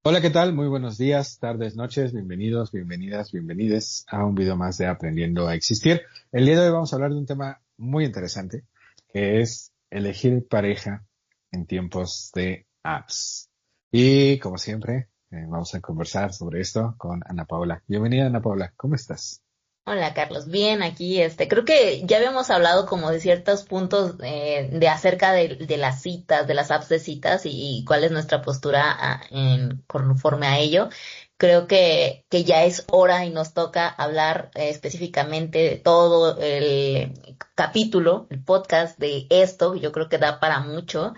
Hola, ¿qué tal? Muy buenos días, tardes, noches, bienvenidos, bienvenidas, bienvenides a un video más de Aprendiendo a Existir. El día de hoy vamos a hablar de un tema muy interesante, que es elegir pareja en tiempos de apps. Y como siempre, vamos a conversar sobre esto con Ana Paula. Bienvenida, Ana Paula, ¿cómo estás? Hola Carlos, bien aquí, creo que ya habíamos hablado como de ciertos puntos de acerca de las citas, de las apps de citas y cuál es nuestra postura conforme a ello. Creo que ya es hora y nos toca hablar específicamente de todo el capítulo, el podcast de esto. Yo creo que da para mucho.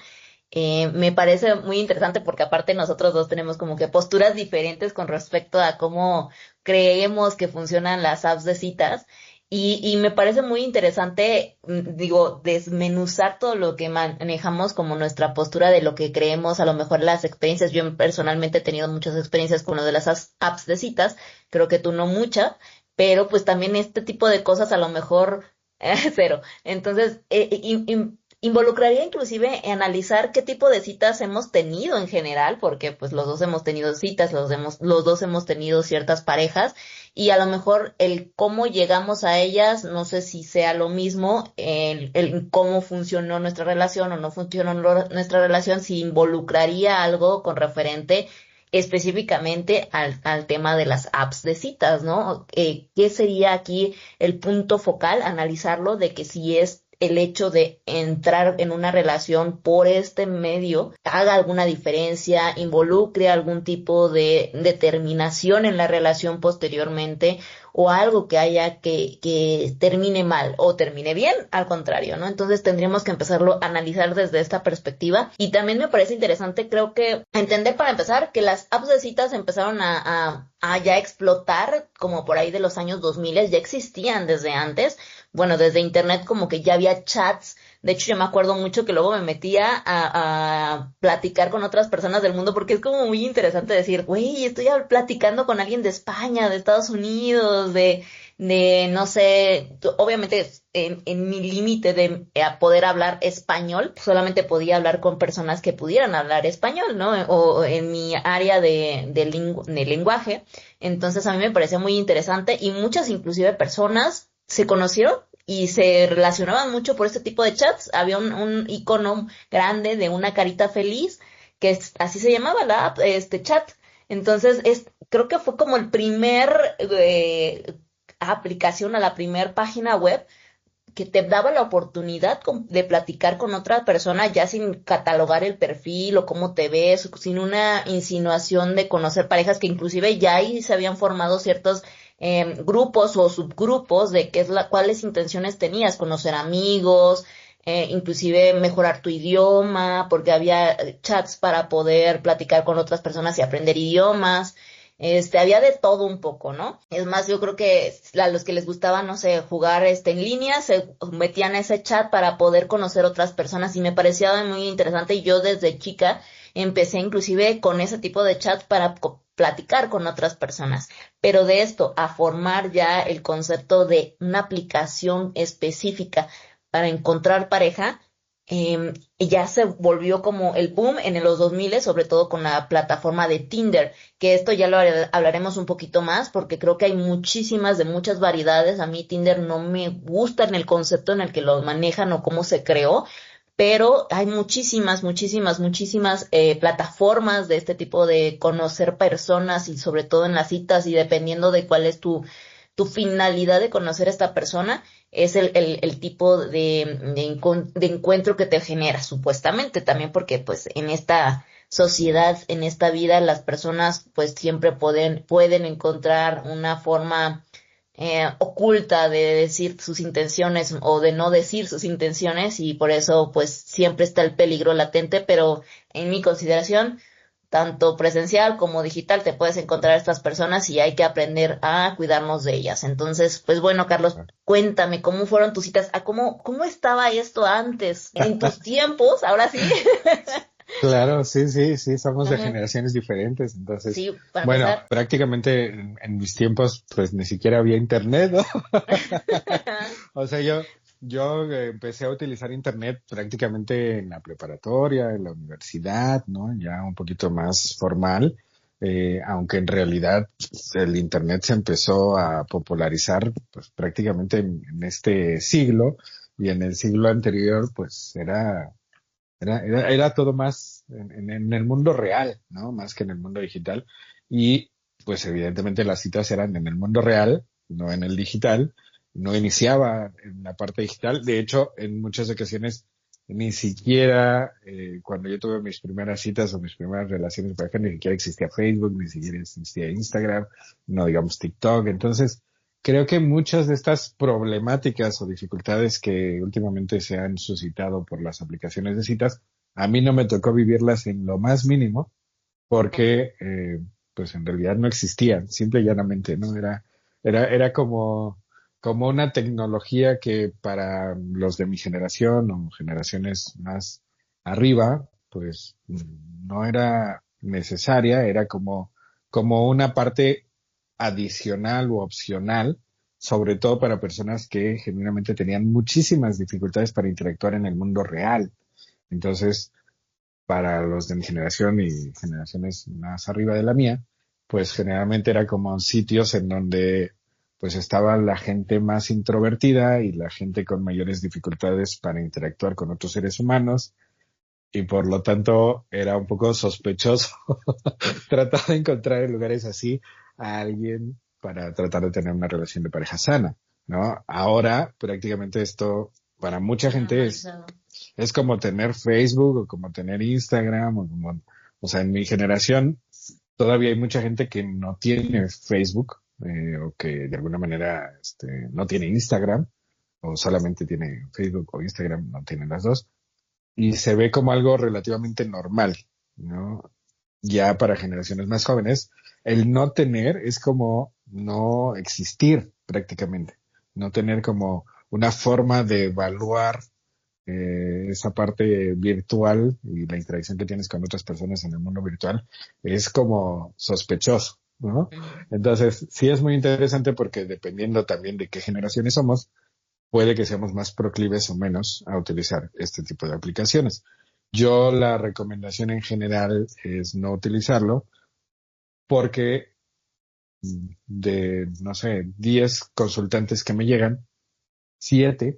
Me parece muy interesante porque aparte nosotros dos tenemos como que posturas diferentes con respecto a cómo creemos que funcionan las apps de citas y me parece muy interesante, digo, desmenuzar todo lo que manejamos como nuestra postura de lo que creemos, a lo mejor las experiencias. Yo personalmente he tenido muchas experiencias con lo de las apps de citas, creo que tú no muchas, pero pues también este tipo de cosas a lo mejor cero. Entonces, involucraría inclusive analizar qué tipo de citas hemos tenido en general, porque pues los dos hemos tenido citas, los dos hemos tenido ciertas parejas, y a lo mejor el cómo llegamos a ellas, no sé si sea lo mismo, el cómo funcionó nuestra relación o no funcionó nuestra relación, si involucraría algo con referente específicamente al tema de las apps de citas, ¿no? ¿Qué sería aquí el punto focal? Analizarlo de que si es el hecho de entrar en una relación por este medio haga alguna diferencia, involucre algún tipo de determinación en la relación posteriormente o algo que haya que termine mal o termine bien, al contrario, ¿no? Entonces tendríamos que empezarlo a analizar desde esta perspectiva y también me parece interesante, creo que entender para empezar que las apps de citas empezaron a ya explotar como por ahí de los años 2000, ya existían desde antes. Bueno, desde internet como que ya había chats. De hecho, yo me acuerdo mucho que luego me metía a platicar con otras personas del mundo porque es como muy interesante decir, güey, estoy platicando con alguien de España, de Estados Unidos, no sé, obviamente en mi límite de poder hablar español, solamente podía hablar con personas que pudieran hablar español, ¿no? O en mi área de lenguaje. Entonces a mí me parecía muy interesante y muchas inclusive personas se conocieron y se relacionaban mucho por este tipo de chats. Había un icono grande de una carita feliz, que así se llamaba la app, este chat. Entonces, creo que fue como el primer aplicación a la primer página web que te daba la oportunidad de platicar con otra persona ya sin catalogar el perfil o cómo te ves, sin una insinuación de conocer parejas que inclusive ya ahí se habían formado ciertos grupos o subgrupos de cuáles intenciones tenías, conocer amigos, inclusive mejorar tu idioma, porque había chats para poder platicar con otras personas y aprender idiomas. Había de todo un poco, ¿no? Es más, yo creo que a los que les gustaba, no sé, jugar en línea, se metían a ese chat para poder conocer otras personas y me parecía muy interesante y yo desde chica empecé inclusive con ese tipo de chat para platicar con otras personas. Pero de esto a formar ya el concepto de una aplicación específica para encontrar pareja, ya se volvió como el boom en los 2000, sobre todo con la plataforma de Tinder, que esto ya lo hablaremos un poquito más porque creo que hay muchísimas de muchas variedades. A mí Tinder no me gusta en el concepto en el que lo manejan o cómo se creó, pero hay muchísimas, muchísimas, muchísimas plataformas de este tipo de conocer personas y sobre todo en las citas y dependiendo de cuál es tu finalidad de conocer a esta persona, es el tipo de encuentro que te genera, supuestamente, también porque pues en esta sociedad, en esta vida, las personas pues siempre pueden encontrar una forma oculta de decir sus intenciones o de no decir sus intenciones y por eso pues siempre está el peligro latente, pero en mi consideración tanto presencial como digital, te puedes encontrar a estas personas y hay que aprender a cuidarnos de ellas. Entonces, pues bueno, Carlos, cuéntame, ¿cómo fueron tus citas? ¿Cómo estaba esto antes? En tus tiempos, ahora sí. Claro, sí, sí, sí, somos de Ajá. generaciones diferentes, entonces, Sí, para bueno, empezar. prácticamente en mis tiempos, pues ni siquiera había internet, ¿no? O sea, Yo empecé a utilizar internet prácticamente en la preparatoria, en la universidad, ¿no? Ya un poquito más formal, aunque en realidad el internet se empezó a popularizar pues prácticamente en este siglo y en el siglo anterior pues era todo más en el mundo real, ¿no? Más que en el mundo digital. Y pues evidentemente las citas eran en el mundo real, no en el digital. No iniciaba en la parte digital. De hecho, en muchas ocasiones ni siquiera cuando yo tuve mis primeras citas o mis primeras relaciones de pareja, ni siquiera existía Facebook, ni siquiera existía Instagram, no digamos TikTok. Entonces, creo que muchas de estas problemáticas o dificultades que últimamente se han suscitado por las aplicaciones de citas, a mí no me tocó vivirlas en lo más mínimo, porque pues en realidad no existían, simple y llanamente, ¿no? Era como una tecnología que para los de mi generación o generaciones más arriba, pues no era necesaria, era como una parte adicional u opcional, sobre todo para personas que genuinamente tenían muchísimas dificultades para interactuar en el mundo real. Entonces, para los de mi generación y generaciones más arriba de la mía, pues generalmente era como sitios en donde pues estaba la gente más introvertida y la gente con mayores dificultades para interactuar con otros seres humanos y por lo tanto era un poco sospechoso tratar de encontrar en lugares así a alguien para tratar de tener una relación de pareja sana, ¿no? Ahora prácticamente esto para mucha gente Normalizado. es como tener Facebook o como tener Instagram o sea, en mi generación todavía hay mucha gente que no tiene Facebook o que de alguna manera no tiene Instagram o solamente tiene Facebook o Instagram, no tiene las dos y se ve como algo relativamente normal, ¿no? Ya para generaciones más jóvenes, el no tener es como no existir prácticamente, no tener como una forma de evaluar esa parte virtual y la interacción que tienes con otras personas en el mundo virtual es como sospechoso, ¿no? Ujú. Entonces, sí es muy interesante porque dependiendo también de qué generaciones somos, puede que seamos más proclives o menos a utilizar este tipo de aplicaciones. Yo la recomendación en general es no utilizarlo porque de, no sé, 10 consultantes que me llegan, 7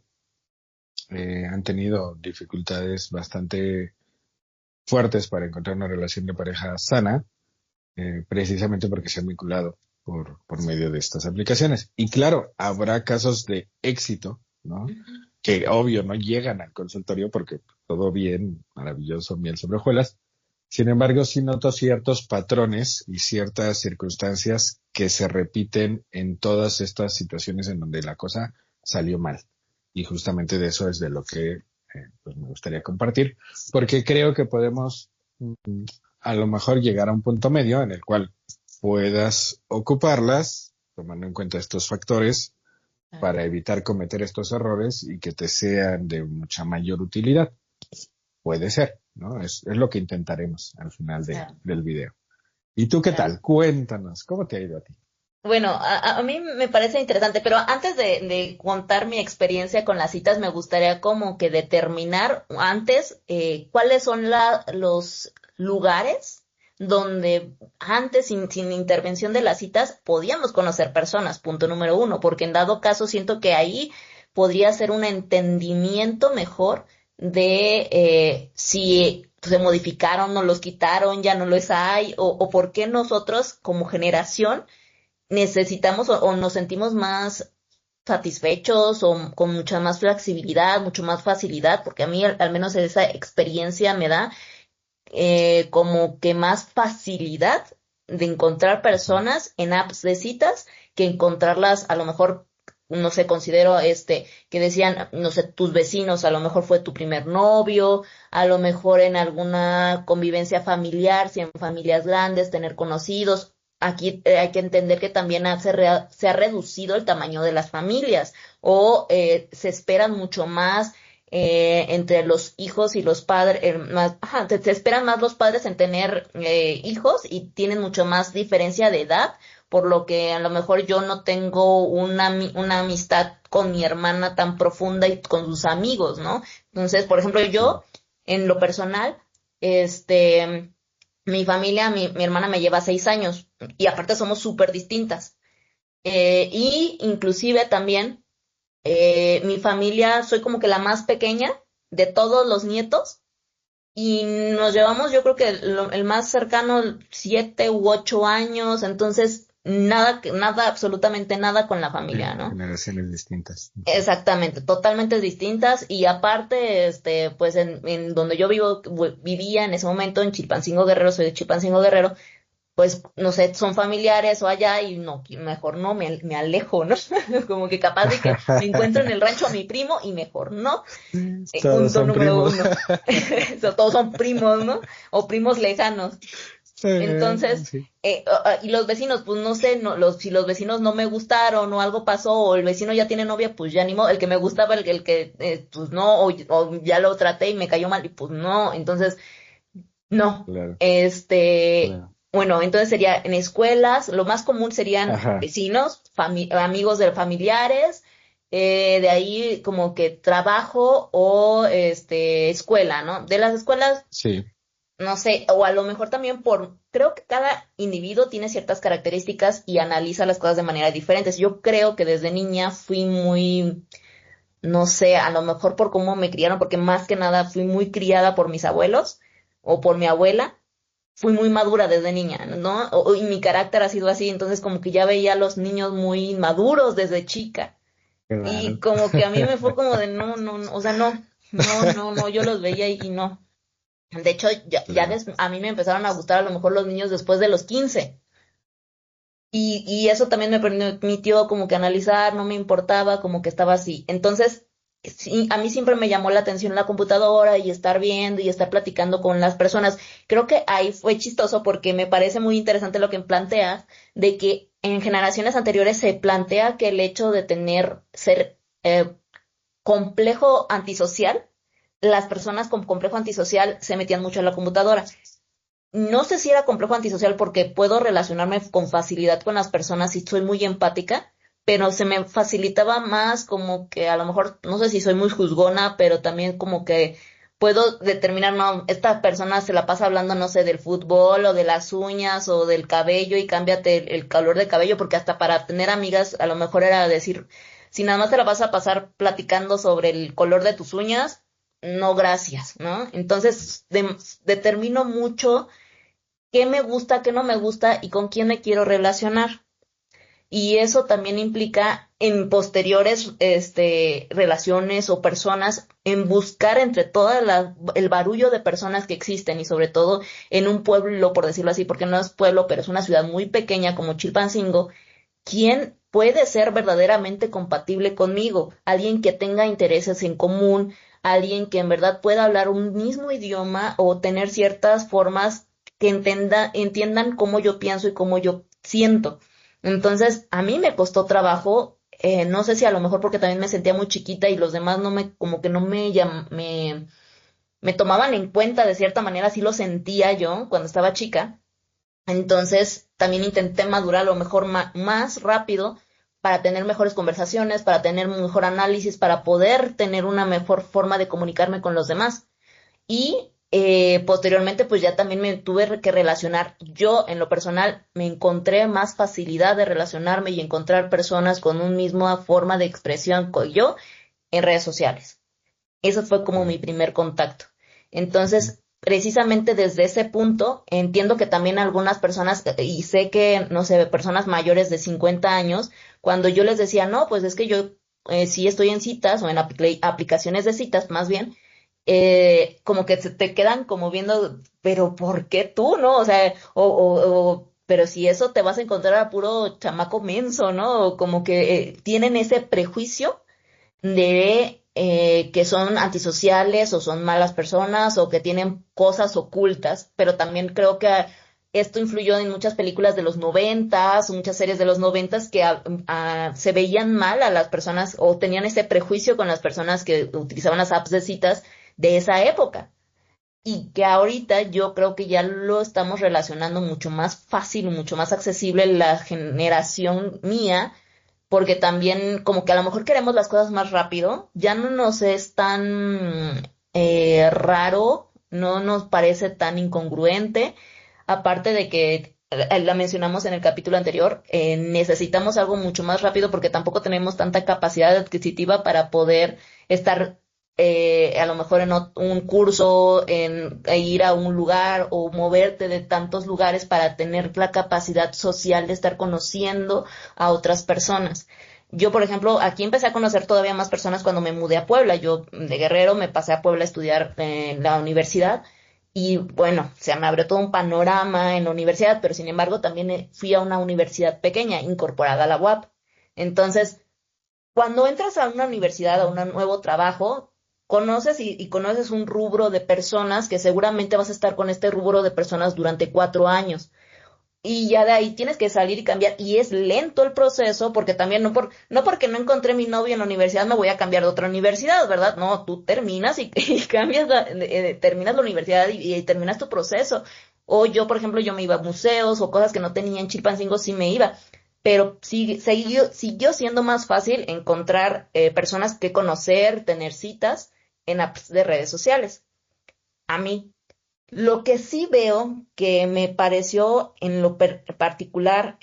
han tenido dificultades bastante fuertes para encontrar una relación de pareja sana, precisamente porque se han vinculado por medio de estas aplicaciones. Y claro, habrá casos de éxito, ¿no? Ujú. Que obvio no llegan al consultorio porque todo bien, maravilloso, miel sobre hojuelas. Sin embargo, sí noto ciertos patrones y ciertas circunstancias que se repiten en todas estas situaciones en donde la cosa salió mal. Y justamente de eso es de lo que pues me gustaría compartir, porque creo que podemos a lo mejor llegar a un punto medio en el cual puedas ocuparlas, tomando en cuenta estos factores, Claro, para evitar cometer estos errores y que te sean de mucha mayor utilidad. Puede ser, ¿no? Es lo que intentaremos al final claro, del video. ¿Y tú qué claro. tal? Cuéntanos, ¿cómo te ha ido a ti? Bueno, a mí me parece interesante, pero antes de contar mi experiencia con las citas, me gustaría como que determinar antes cuáles son los lugares donde antes, sin intervención de las citas, podíamos conocer personas, punto número uno, porque en dado caso siento que ahí podría ser un entendimiento mejor de si se modificaron, no los quitaron, ya no los hay, o por qué nosotros como generación necesitamos o nos sentimos más satisfechos o con mucha más flexibilidad, mucho más facilidad, porque a mí al menos esa experiencia me da como que más facilidad de encontrar Ujú. personas en apps de citas que encontrarlas a lo mejor, no sé, considero que decían, no sé, tus vecinos, a lo mejor fue tu primer novio, a lo mejor en alguna convivencia familiar, si en familias grandes, tener conocidos. Aquí hay que entender que también se ha reducido el tamaño de las familias o se esperan mucho más entre los hijos y los padres, más, ajá, se esperan más los padres en tener hijos y tienen mucho más diferencia de edad por lo que a lo mejor yo no tengo una amistad con mi hermana tan profunda y con sus amigos, ¿no? Entonces, por ejemplo, Sí. yo, en lo personal, mi familia, mi hermana me lleva 6 años y aparte somos súper distintas. Y inclusive también mi familia, soy como que la más pequeña de todos los nietos y nos llevamos, yo creo que el más cercano, 7 u 8 años, entonces nada, nada, absolutamente nada con la Sí, familia, ¿no? generaciones distintas. Ujú. Exactamente, totalmente distintas y aparte, pues en donde yo vivía en ese momento en Chilpancingo Guerrero, soy de Chilpancingo Guerrero, pues no sé, son familiares o allá y no, mejor no, me alejo, ¿no? Como que capaz de que me encuentro en el rancho a mi primo y mejor no. Todos Punto son número primos. uno. Todos son primos, ¿no? O primos lejanos. Entonces, Sí, y los vecinos, pues no sé, si los vecinos no me gustaron o algo pasó o el vecino ya tiene novia, pues ya ni modo, el que me gustaba, el que, pues no, o ya lo traté y me cayó mal y pues no, entonces, no, claro, claro. bueno, entonces sería en escuelas, lo más común serían Ajá, vecinos, amigos de familiares, de ahí como que trabajo o escuela, ¿no? De las escuelas sí, no sé, o a lo mejor también creo que cada individuo tiene ciertas características y analiza las cosas de manera diferentes. Yo creo que desde niña fui muy, no sé, a lo mejor por cómo me criaron, porque más que nada fui muy criada por mis abuelos o por mi abuela, fui muy madura desde niña, ¿no? Y mi carácter ha sido así, entonces como que ya veía a los niños muy maduros desde chica. Y claro. como que a mí me fue como de no, no, no, o sea, no, no, no, no, yo los veía y no. De hecho, Claro, a mí me empezaron a gustar a lo mejor los niños después de los 15. Y eso también me permitió como que analizar, no me importaba, como que estaba así. Entonces, sí, a mí siempre me llamó la atención la computadora y estar viendo y estar platicando con las personas. Creo que ahí fue chistoso porque me parece muy interesante lo que planteas, de que en generaciones anteriores se plantea que el hecho de ser complejo antisocial, las personas con complejo antisocial se metían mucho en la computadora. No sé si era complejo antisocial porque puedo relacionarme con facilidad con las personas y soy muy empática, pero se me facilitaba más como que a lo mejor, no sé si soy muy juzgona, pero también como que puedo determinar, no, esta persona se la pasa hablando, no sé, del fútbol o de las uñas o del cabello y cámbiate el color de cabello, porque hasta para tener amigas a lo mejor era decir, si nada más te la vas a pasar platicando sobre el color de tus uñas, no, gracias, ¿no? Entonces, determino mucho qué me gusta, qué no me gusta y con quién me quiero relacionar. Y eso también implica en posteriores relaciones o personas en buscar entre el barullo de personas que existen y sobre todo en un pueblo, por decirlo así, porque no es pueblo, pero es una ciudad muy pequeña como Chilpancingo, quién puede ser verdaderamente compatible conmigo, alguien que tenga intereses en común, alguien que en verdad pueda hablar un mismo idioma o tener ciertas formas que entiendan cómo yo pienso y cómo yo siento. Entonces, a mí me costó trabajo, no sé si a lo mejor porque también me sentía muy chiquita y los demás como que no me tomaban en cuenta de cierta manera, así lo sentía yo cuando estaba chica. Entonces, también intenté madurar a lo mejor más rápido para tener mejores conversaciones, para tener un mejor análisis, para poder tener una mejor forma de comunicarme con los demás. Y posteriormente, pues ya también me tuve que relacionar. Yo, en lo personal, me encontré más facilidad de relacionarme y encontrar personas con una misma forma de expresión que yo en redes sociales. Eso fue como mi claro. primer contacto. Entonces, precisamente desde ese punto, entiendo que también algunas personas, y sé que, no sé, personas mayores de 50 años, cuando yo les decía, no, pues es que yo sí estoy en citas o en aplicaciones de citas, más bien, como que se te quedan como viendo, pero ¿por qué tú, no? O sea, pero si eso te vas a encontrar a puro chamaco menso, ¿no? O como que tienen ese prejuicio de que son antisociales o son malas personas o que tienen cosas ocultas, pero también creo que esto influyó en muchas películas de los 90s, muchas series de los 90s que se veían mal a las personas o tenían ese prejuicio con las personas que utilizaban las apps de citas de esa época. y que ahorita yo creo que ya lo estamos relacionando mucho más fácil, mucho más accesible la generación mía, porque también como que a lo mejor queremos las cosas más rápido, ya no nos es tan raro, no nos parece tan incongruente, aparte de que la mencionamos en el capítulo anterior, necesitamos algo mucho más rápido porque tampoco tenemos tanta capacidad adquisitiva para poder estar a lo mejor en un curso, ir a un lugar o moverte de tantos lugares para tener la capacidad social de estar conociendo a otras personas. Yo, por ejemplo, aquí empecé a conocer todavía más personas cuando me mudé a Puebla. Yo de Guerrero me pasé a Puebla a estudiar en la universidad y bueno, se me abrió todo un panorama en la universidad, pero sin embargo también fui a una universidad pequeña incorporada a la UAP. Entonces, cuando entras a una universidad, a un nuevo trabajo, conoces y conoces un rubro de personas que seguramente vas a estar con este rubro de personas durante 4 años. Y ya de ahí tienes que salir y cambiar. Y es lento el proceso, porque también no porque no encontré mi novio en la universidad me voy a cambiar de otra universidad, ¿verdad? No, tú terminas y cambias terminas la universidad y terminas tu proceso. O yo, por ejemplo, yo me iba a museos o cosas que no tenía en Chilpancingo, sí me iba. Pero siguió siendo más fácil encontrar personas que conocer, tener citas en apps de redes sociales. A mí. Lo que sí veo que me pareció en lo particular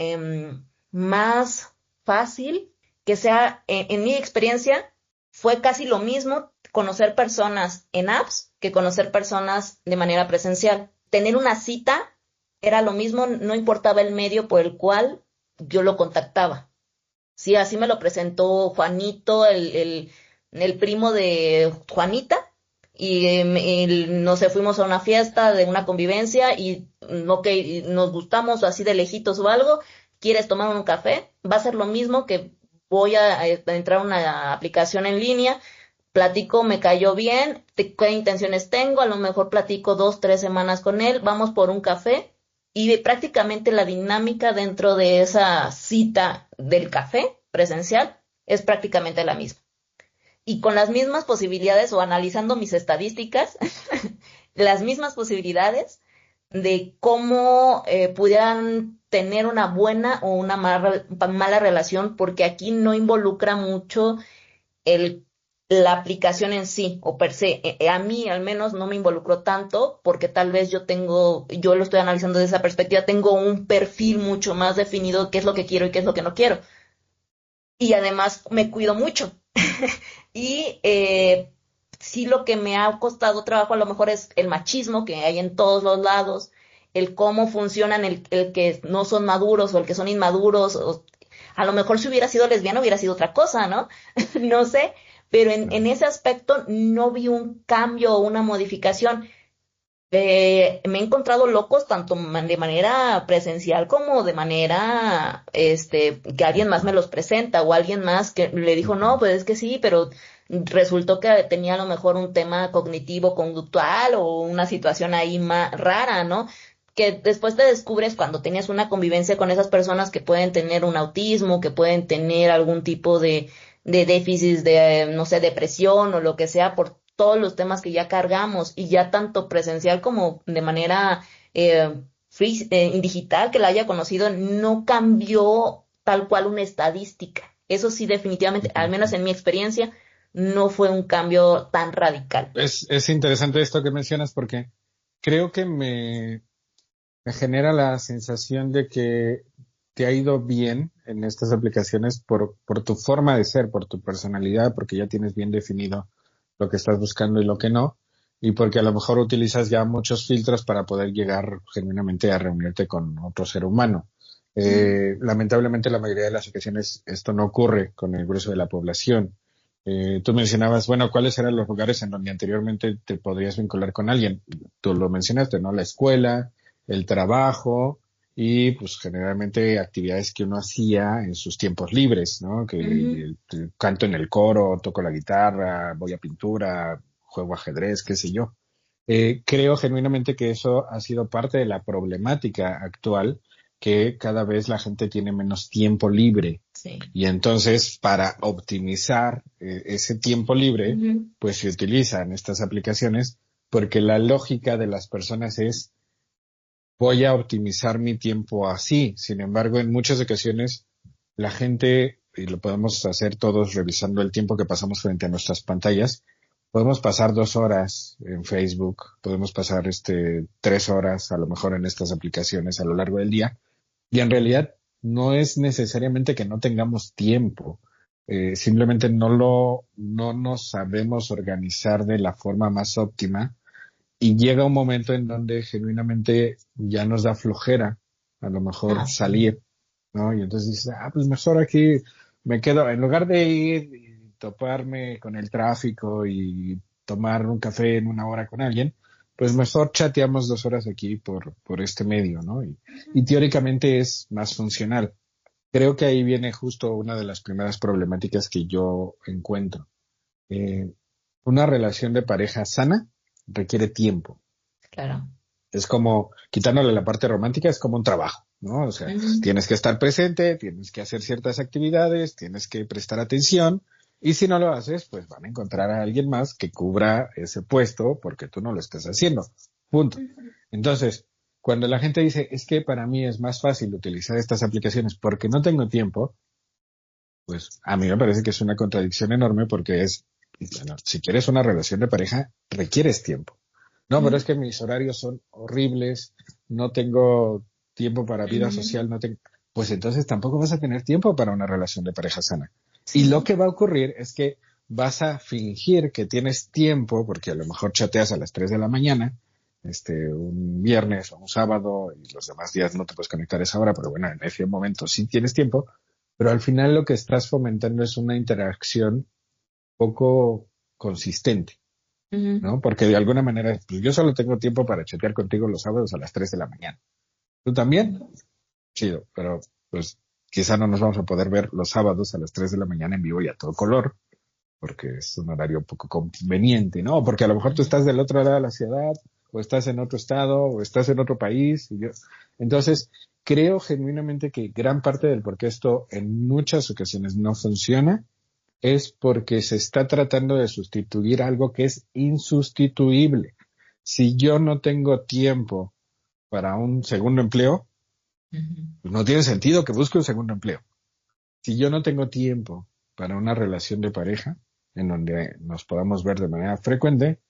más fácil, que sea, en mi experiencia, fue casi lo mismo conocer personas en apps que conocer personas de manera presencial. Tener una cita era lo mismo, no importaba el medio por el cual yo lo contactaba. Sí, así me lo presentó Juanito, el primo de Juanita, y no sé, fuimos a una fiesta de una convivencia y no que nos gustamos así de lejitos o algo, quieres tomar un café, va a ser lo mismo que voy a entrar a una aplicación en línea, platico, me cayó bien, qué intenciones tengo, a lo mejor platico 2, 3 semanas con él, vamos por un café y prácticamente la dinámica dentro de esa cita del café presencial es prácticamente la misma. Y con las mismas posibilidades o analizando mis estadísticas, las mismas posibilidades de cómo pudieran tener una buena o una mala relación, porque aquí no involucra mucho el, la aplicación en sí o per se. A mí al menos no me involucró tanto porque tal vez yo lo estoy analizando desde esa perspectiva, tengo un perfil mucho más definido qué es lo que quiero y qué es lo que no quiero. Y además me cuido mucho. Y sí lo que me ha costado trabajo a lo mejor es el machismo que hay en todos los lados, el cómo funcionan el que no son maduros o el que son inmaduros, o a lo mejor si hubiera sido lesbiana hubiera sido otra cosa, ¿no? No sé, pero en ese aspecto no vi un cambio o una modificación. Me he encontrado locos tanto de manera presencial como de manera, que alguien más me los presenta o alguien más que le dijo, no, pues es que sí, pero resultó que tenía a lo mejor un tema cognitivo conductual o una situación ahí más rara, ¿no? Que después te descubres cuando tienes una convivencia con esas personas que pueden tener un autismo, que pueden tener algún tipo de déficit de, no sé, depresión o lo que sea por todos los temas que ya cargamos y ya tanto presencial como de manera digital que la haya conocido, no cambió tal cual una estadística. Eso sí, definitivamente, al menos en mi experiencia, no fue un cambio tan radical. Es interesante esto que mencionas porque creo que me genera la sensación de que te ha ido bien en estas aplicaciones por tu forma de ser, por tu personalidad, porque ya tienes bien definido lo que estás buscando y lo que no, y porque a lo mejor utilizas ya muchos filtros para poder llegar genuinamente a reunirte con otro ser humano. Lamentablemente la mayoría de las ocasiones esto no ocurre con el grueso de la población. Tú mencionabas, bueno, ¿cuáles eran los lugares en donde anteriormente te podrías vincular con alguien? Tú lo mencionaste, ¿no? La escuela, el trabajo y pues generalmente actividades que uno hacía en sus tiempos libres, ¿no? Que Ujú. canto en el coro, toco la guitarra, voy a pintura, juego ajedrez, qué sé yo. Creo genuinamente que eso ha sido parte de la problemática actual, que cada vez la gente tiene menos tiempo libre. Sí. Y entonces, para optimizar ese tiempo libre, Ujú. pues se utilizan estas aplicaciones porque la lógica de las personas es voy a optimizar mi tiempo así. Sin embargo, en muchas ocasiones la gente, y lo podemos hacer todos revisando el tiempo que pasamos frente a nuestras pantallas, podemos pasar 2 horas en Facebook, podemos pasar 3 horas a lo mejor en estas aplicaciones a lo largo del día, y en realidad no es necesariamente que no tengamos tiempo, simplemente no nos sabemos organizar de la forma más óptima y llega un momento en donde genuinamente ya nos da flojera a lo mejor Sí. salir, ¿no? Y entonces dices, pues mejor aquí me quedo, en lugar de ir y toparme con el tráfico y tomar un café en 1 hora con alguien, pues mejor chateamos 2 horas aquí por este medio, ¿no? Y teóricamente es más funcional. Creo que ahí viene justo una de las primeras problemáticas que yo encuentro. Eh, una relación de pareja sana requiere tiempo. Claro. Es como, quitándole la parte romántica, es como un trabajo, ¿no? O sea, Ujú. tienes que estar presente, tienes que hacer ciertas actividades, tienes que prestar atención, y si no lo haces, pues van a encontrar a alguien más que cubra ese puesto porque tú no lo estás haciendo. Punto. Entonces, cuando la gente dice, es que para mí es más fácil utilizar estas aplicaciones porque no tengo tiempo, pues a mí me parece que es una contradicción enorme porque bueno, si quieres una relación de pareja, requieres tiempo. No, pero es que mis horarios son horribles, no tengo tiempo para vida Ujú. social, no tengo, pues entonces tampoco vas a tener tiempo para una relación de pareja sana. Y lo Sí. que va a ocurrir es que vas a fingir que tienes tiempo, porque a lo mejor chateas a las 3 de la mañana, un viernes o un sábado, y los demás días no te puedes conectar a esa hora, pero bueno, en ese momento sí tienes tiempo, pero al final lo que estás fomentando es una interacción poco consistente, Ujú. ¿no? Porque de alguna manera, pues yo solo tengo tiempo para chatear contigo los sábados a las 3 de la mañana. ¿Tú también? Chido, pero pues quizá no nos vamos a poder ver los sábados a las 3 de la mañana en vivo y a todo color, porque es un horario poco conveniente, ¿no? Porque a lo mejor tú estás del otro lado de la ciudad, o estás en otro estado, o estás en otro país, y yo. Entonces, creo genuinamente que gran parte del por qué esto en muchas ocasiones no funciona es porque se está tratando de sustituir algo que es insustituible. Si yo no tengo tiempo para un segundo empleo, Ujú. pues no tiene sentido que busque un segundo empleo. Si yo no tengo tiempo para una relación de pareja en donde nos podamos ver de manera frecuente,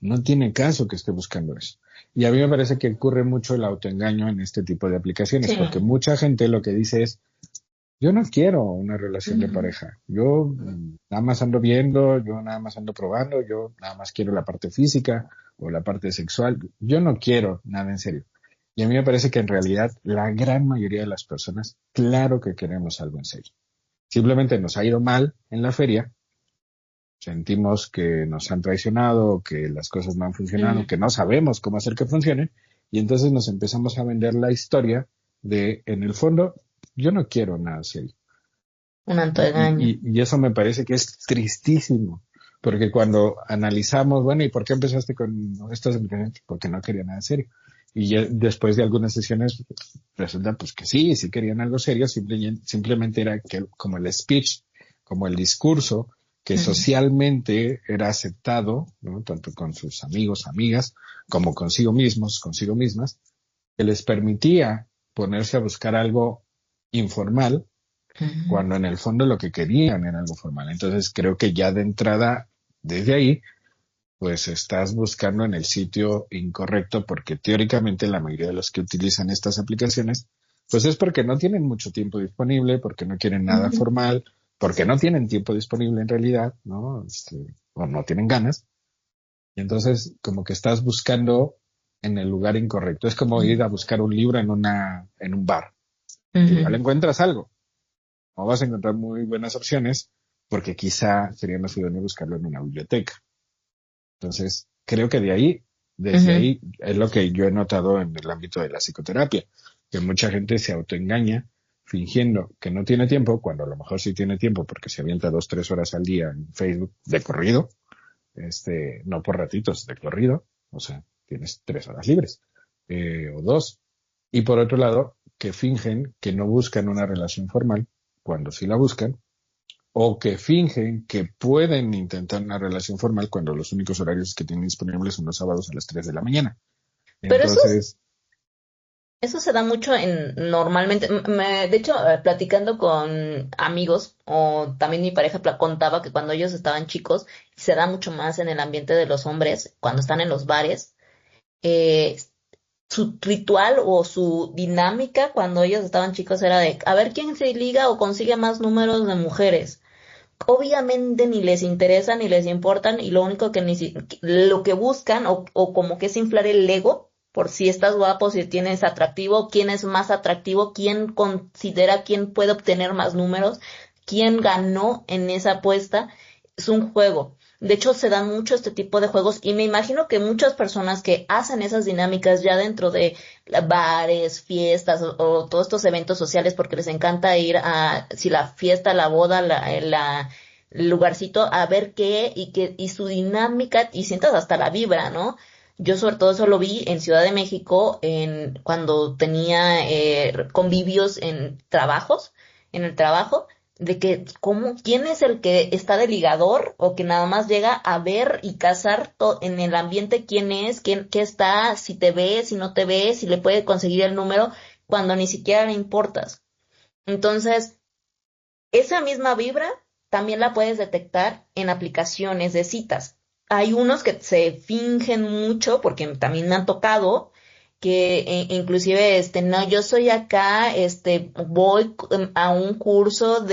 no tiene caso que esté buscando eso. Y a mí me parece que ocurre mucho el autoengaño en este tipo de aplicaciones, Sí. porque mucha gente lo que dice es, yo no quiero una relación de Ujú. pareja. Yo nada más ando viendo, yo nada más ando probando, yo nada más quiero la parte física o la parte sexual. Yo no quiero nada en serio. Y a mí me parece que en realidad la gran mayoría de las personas, claro que queremos algo en serio. Simplemente nos ha ido mal en la feria, sentimos que nos han traicionado, que las cosas no han funcionado, que Ujú. no sabemos cómo hacer que funcionen, y entonces nos empezamos a vender la historia de, en el fondo, yo no quiero nada serio. Un ¿No? autoengaño. Y eso me parece que es tristísimo, porque cuando analizamos, bueno, ¿y por qué empezaste con estas aplicaciones? Porque no querían nada serio. Y ya después de algunas sesiones resulta pues que sí querían algo serio, simplemente era que, como el speech, como el discurso que Ujú. socialmente era aceptado, ¿no? Tanto con sus amigos, amigas, como consigo mismos, consigo mismas, que les permitía ponerse a buscar algo informal Ujú. cuando en el fondo lo que querían era algo formal. Entonces creo que ya de entrada, desde ahí, pues estás buscando en el sitio incorrecto porque teóricamente la mayoría de los que utilizan estas aplicaciones, pues es porque no tienen mucho tiempo disponible, porque no quieren nada Ujú. formal, porque no tienen tiempo disponible en realidad, ¿no? O no tienen ganas. Y entonces como que estás buscando en el lugar incorrecto. Es como ir a buscar un libro en un bar. Igual Ujú. encuentras algo, no vas a encontrar muy buenas opciones porque quizá sería más idóneo buscarlo en una biblioteca. Entonces, creo que desde Ujú. ahí es lo que yo he notado en el ámbito de la psicoterapia, que mucha gente se autoengaña fingiendo que no tiene tiempo, cuando a lo mejor sí tiene tiempo porque se avienta 2, 3 horas al día en Facebook de corrido, no por ratitos, de corrido, o sea, tienes 3 horas libres, o dos. Y por otro lado, que fingen que no buscan una relación formal cuando sí la buscan, o que fingen que pueden intentar una relación formal cuando los únicos horarios que tienen disponibles son los sábados a las 3 de la mañana. Pero Entonces, eso se da mucho normalmente, de hecho, platicando con amigos o también mi pareja contaba que cuando ellos estaban chicos, se da mucho más en el ambiente de los hombres, cuando están en los bares, eh, su ritual o su dinámica cuando ellos estaban chicos era de a ver quién se liga o consigue más números de mujeres. Obviamente ni les interesa ni les importan y lo único que lo que buscan o como que es inflar el ego por si estás guapo, si tienes atractivo, quién es más atractivo, quién considera quién puede obtener más números, quién ganó en esa apuesta. Es un juego. De hecho, se dan mucho este tipo de juegos y me imagino que muchas personas que hacen esas dinámicas ya dentro de bares, fiestas o todos estos eventos sociales porque les encanta ir a, si la fiesta, la boda, el lugarcito, a ver qué y su dinámica y sientas hasta la vibra, ¿no? Yo sobre todo eso lo vi en Ciudad de México cuando tenía convivios en el trabajo de que quién es el que está de ligador o que nada más llega a ver y cazar en el ambiente quién es, qué está, si te ve, si no te ve, si le puede conseguir el número, cuando ni siquiera le importas. Entonces, esa misma vibra también la puedes detectar en aplicaciones de citas. Hay unos que se fingen mucho, porque también me han tocado, que inclusive no, yo soy acá, voy a un curso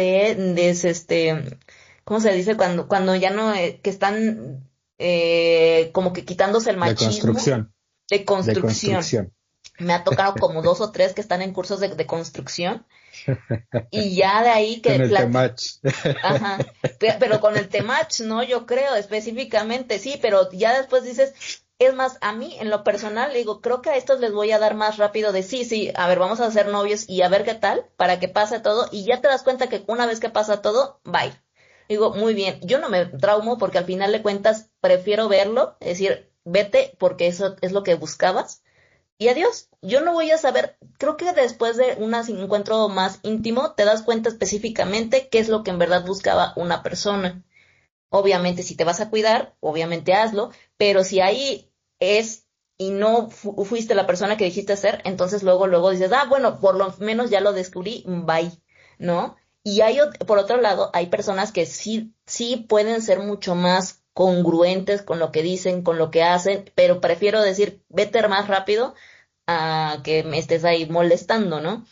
¿cómo se dice? Cuando ya no, que están como que quitándose el de machismo, construcción, de de construcción. construcción. Me ha tocado como 2 o 3 que están en cursos de construcción y ya de ahí Con que el temach. ajá, pero con el temach, ¿no? Yo creo específicamente, sí, pero ya después dices, es más, a mí en lo personal digo, creo que a estos les voy a dar más rápido de sí, sí, a ver, vamos a ser novios y a ver qué tal, para que pase todo, y ya te das cuenta que una vez que pasa todo, bye. Digo, muy bien, yo no me traumo porque al final de cuentas prefiero verlo, es decir, vete porque eso es lo que buscabas y adiós. Yo no voy a saber, creo que después de un encuentro más íntimo te das cuenta específicamente qué es lo que en verdad buscaba una persona. Obviamente, si te vas a cuidar, obviamente hazlo, pero si ahí es y no fuiste la persona que dijiste ser, entonces luego dices, ah, bueno, por lo menos ya lo descubrí, bye, ¿no? Y por otro lado, hay personas que sí pueden ser mucho más congruentes con lo que dicen, con lo que hacen, pero prefiero decir, vete más rápido a que me estés ahí molestando, ¿no?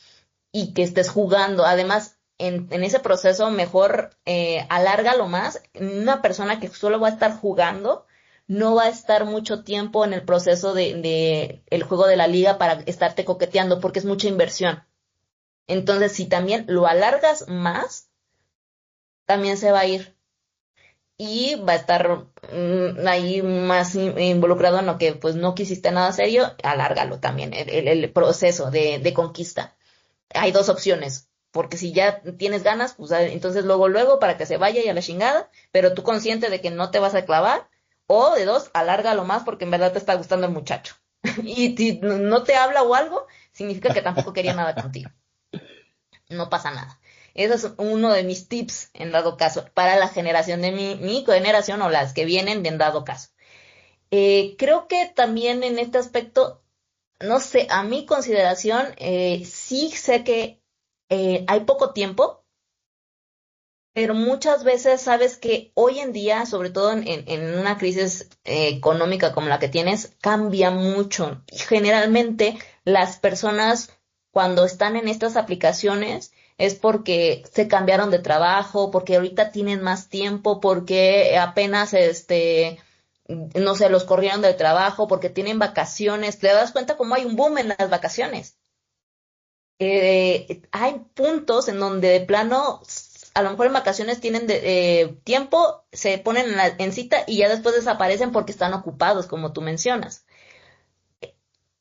Y que estés jugando. Además, en ese proceso, mejor alárgalo más. Una persona que solo va a estar jugando no va a estar mucho tiempo en el proceso de el juego de la liga para estarte coqueteando porque es mucha inversión. Entonces, si también lo alargas más, también se va a ir y va a estar ahí más involucrado en lo que pues no quisiste nada serio, alárgalo también, el proceso de conquista. Hay dos opciones, porque si ya tienes ganas, pues entonces luego para que se vaya y a la chingada, pero tú consciente de que no te vas a clavar, o de dos, alárgalo más porque en verdad te está gustando el muchacho. Y si no te habla o algo, significa que tampoco quería nada contigo. No pasa nada. Ese es uno de mis tips en dado caso, para la generación de mi generación o las que vienen en dado caso. Creo que también en este aspecto, no sé, a mi consideración, sí sé que hay poco tiempo, pero muchas veces sabes que hoy en día, sobre todo en una crisis económica como la que tienes, cambia mucho. Y generalmente las personas cuando están en estas aplicaciones es porque se cambiaron de trabajo, porque ahorita tienen más tiempo, porque apenas no sé, los corrieron del trabajo, porque tienen vacaciones. Te das cuenta cómo hay un boom en las vacaciones. Hay puntos en donde de plano, a lo mejor en vacaciones tienen tiempo, se ponen en cita y ya después desaparecen porque están ocupados, como tú mencionas.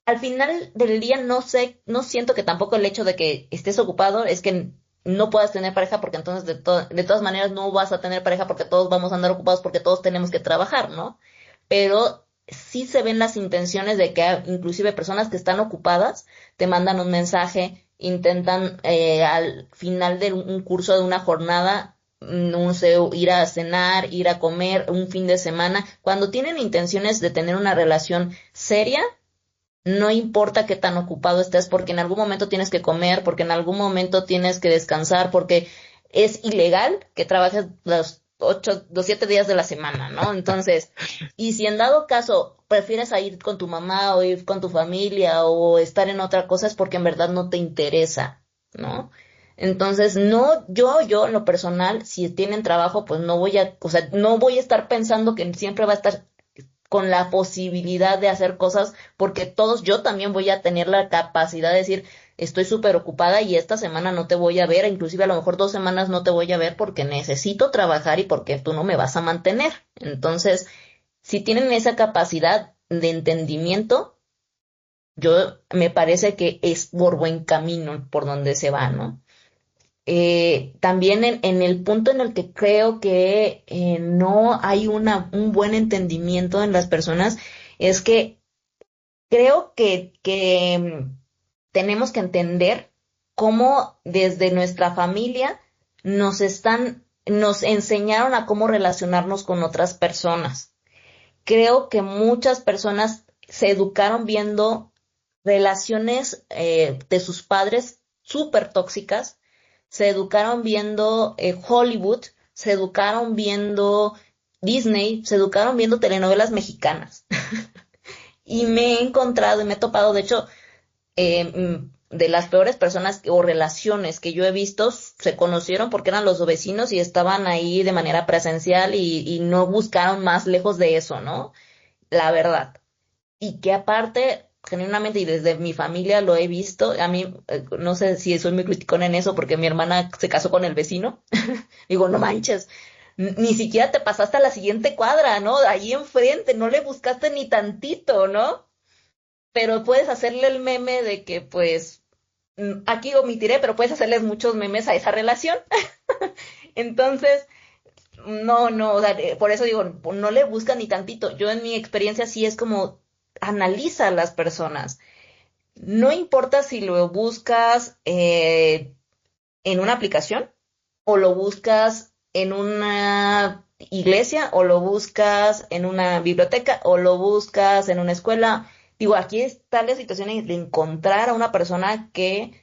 Al final del día no sé, no siento que tampoco el hecho de que estés ocupado es que no puedas tener pareja porque entonces de todas maneras no vas a tener pareja porque todos vamos a andar ocupados porque todos tenemos que trabajar, ¿no? Pero sí se ven las intenciones de que inclusive personas que están ocupadas te mandan un mensaje, intentan al final de un curso, de una jornada, no sé, ir a cenar, ir a comer un fin de semana. Cuando tienen intenciones de tener una relación seria, no importa qué tan ocupado estés, porque en algún momento tienes que comer, porque en algún momento tienes que descansar, porque es ilegal que trabajes los 7 días de la semana, ¿no? Entonces, y si en dado caso prefieres a ir con tu mamá o ir con tu familia o estar en otra cosa, es porque en verdad no te interesa, ¿no? Entonces, no, yo en lo personal, si tienen trabajo, pues no voy a, o sea, no voy a estar pensando que siempre va a estar con la posibilidad de hacer cosas, porque yo también voy a tener la capacidad de decir, estoy súper ocupada y esta semana no te voy a ver, inclusive a lo mejor 2 semanas no te voy a ver porque necesito trabajar y porque tú no me vas a mantener. Entonces, si tienen esa capacidad de entendimiento, yo me parece que es por buen camino por donde se va, ¿no? También en el punto en el que creo que no hay un buen entendimiento en las personas es que creo que tenemos que entender cómo desde nuestra familia nos enseñaron a cómo relacionarnos con otras personas. Creo que muchas personas se educaron viendo relaciones de sus padres súper tóxicas, se educaron viendo Hollywood, se educaron viendo Disney, se educaron viendo telenovelas mexicanas. Y me he encontrado y me he topado, de hecho, de las peores personas o relaciones que yo he visto, se conocieron porque eran los vecinos y estaban ahí de manera presencial y no buscaron más lejos de eso, ¿no? La verdad. Y que aparte, genuinamente, y desde mi familia lo he visto, a mí, no sé si soy muy criticona en eso porque mi hermana se casó con el vecino. Digo, no manches, ni siquiera te pasaste a la siguiente cuadra, ¿no? Ahí enfrente, no le buscaste ni tantito, ¿no? Pero puedes hacerle el meme de que, pues, aquí omitiré, pero puedes hacerles muchos memes a esa relación. Entonces, no, o sea, por eso digo, no le busca ni tantito. Yo en mi experiencia sí es como analiza a las personas. No importa si lo buscas en una aplicación o lo buscas en una iglesia o lo buscas en una biblioteca o lo buscas en una escuela. Digo, aquí está la situación de encontrar a una persona que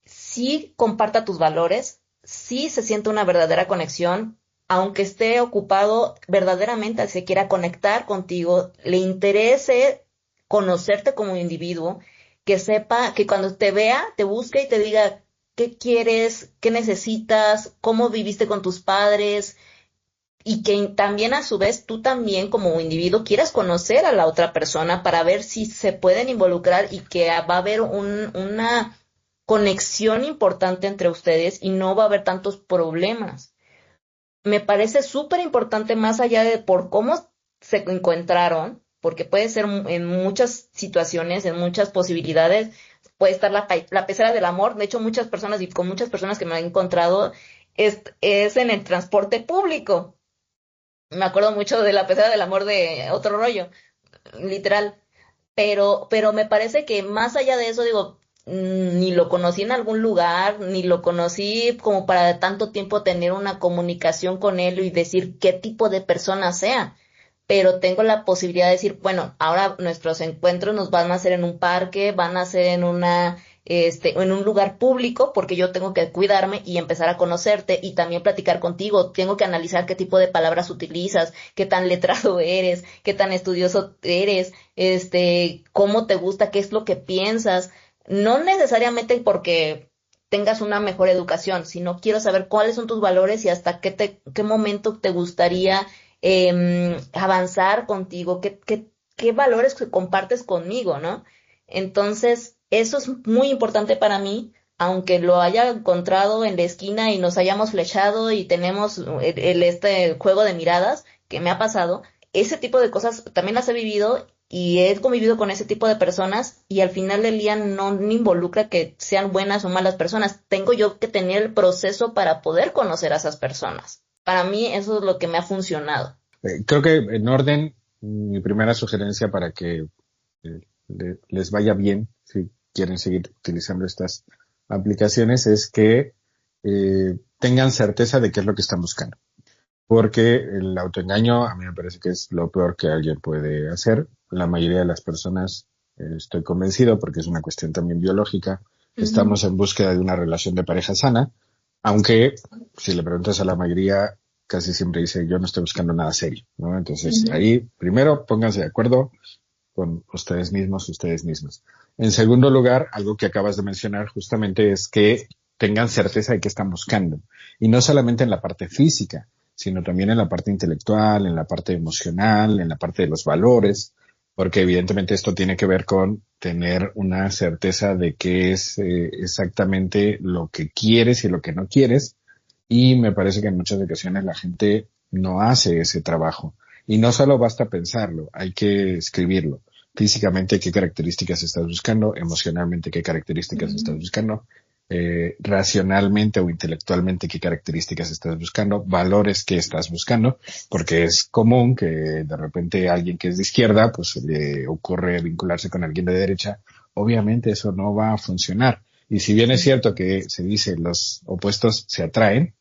sí comparta tus valores, sí se siente una verdadera conexión, aunque esté ocupado, verdaderamente se quiera conectar contigo, le interese conocerte como individuo, que sepa que cuando te vea, te busque y te diga qué quieres, qué necesitas, cómo viviste con tus padres, y que también a su vez tú también como individuo quieras conocer a la otra persona para ver si se pueden involucrar y que va a haber una conexión importante entre ustedes y no va a haber tantos problemas. Me parece súper importante más allá de por cómo se encontraron, porque puede ser en muchas situaciones, en muchas posibilidades, puede estar la pecera del amor. De hecho, muchas personas y con muchas personas que me han encontrado es en el transporte público. Me acuerdo mucho de la pecera del amor de Otro Rollo, literal. Pero me parece que más allá de eso, digo, ni lo conocí en algún lugar, ni lo conocí como para tanto tiempo tener una comunicación con él y decir qué tipo de persona sea. Pero tengo la posibilidad de decir, bueno, ahora nuestros encuentros nos van a hacer en un parque, van a ser en un lugar público, porque yo tengo que cuidarme y empezar a conocerte y también platicar contigo. Tengo que analizar qué tipo de palabras utilizas, qué tan letrado eres, qué tan estudioso eres, cómo te gusta, qué es lo que piensas. No necesariamente porque tengas una mejor educación, sino quiero saber cuáles son tus valores y hasta qué momento te gustaría avanzar contigo, qué valores que compartes conmigo, ¿no? Entonces, eso es muy importante para mí, aunque lo haya encontrado en la esquina y nos hayamos flechado y tenemos este juego de miradas que me ha pasado, ese tipo de cosas también las he vivido y he convivido con ese tipo de personas y al final del día no me involucra que sean buenas o malas personas. Tengo yo que tener el proceso para poder conocer a esas personas. Para mí eso es lo que me ha funcionado. Creo que en orden, mi primera sugerencia para que les vaya bien, si quieren seguir utilizando estas aplicaciones, es que tengan certeza de qué es lo que están buscando. Porque el autoengaño a mí me parece que es lo peor que alguien puede hacer. La mayoría de las personas, estoy convencido, porque es una cuestión también biológica, estamos en búsqueda de una relación de pareja sana, aunque si le preguntas a la mayoría, casi siempre dice, yo no estoy buscando nada serio, ¿no? Entonces, ahí, primero, pónganse de acuerdo con ustedes mismos, ustedes mismas. En segundo lugar, algo que acabas de mencionar justamente es que tengan certeza de qué están buscando. Y no solamente en la parte física, sino también en la parte intelectual, en la parte emocional, en la parte de los valores, porque evidentemente esto tiene que ver con tener una certeza de qué es exactamente lo que quieres y lo que no quieres. Y me parece que en muchas ocasiones la gente no hace ese trabajo. Y no solo basta pensarlo, hay que escribirlo. Físicamente, qué características estás buscando, emocionalmente, qué características estás buscando, racionalmente o intelectualmente, qué características estás buscando, valores que estás buscando, porque es común que de repente alguien que es de izquierda, pues le ocurre vincularse con alguien de derecha. Obviamente eso no va a funcionar. Y si bien es cierto que se dice los opuestos se atraen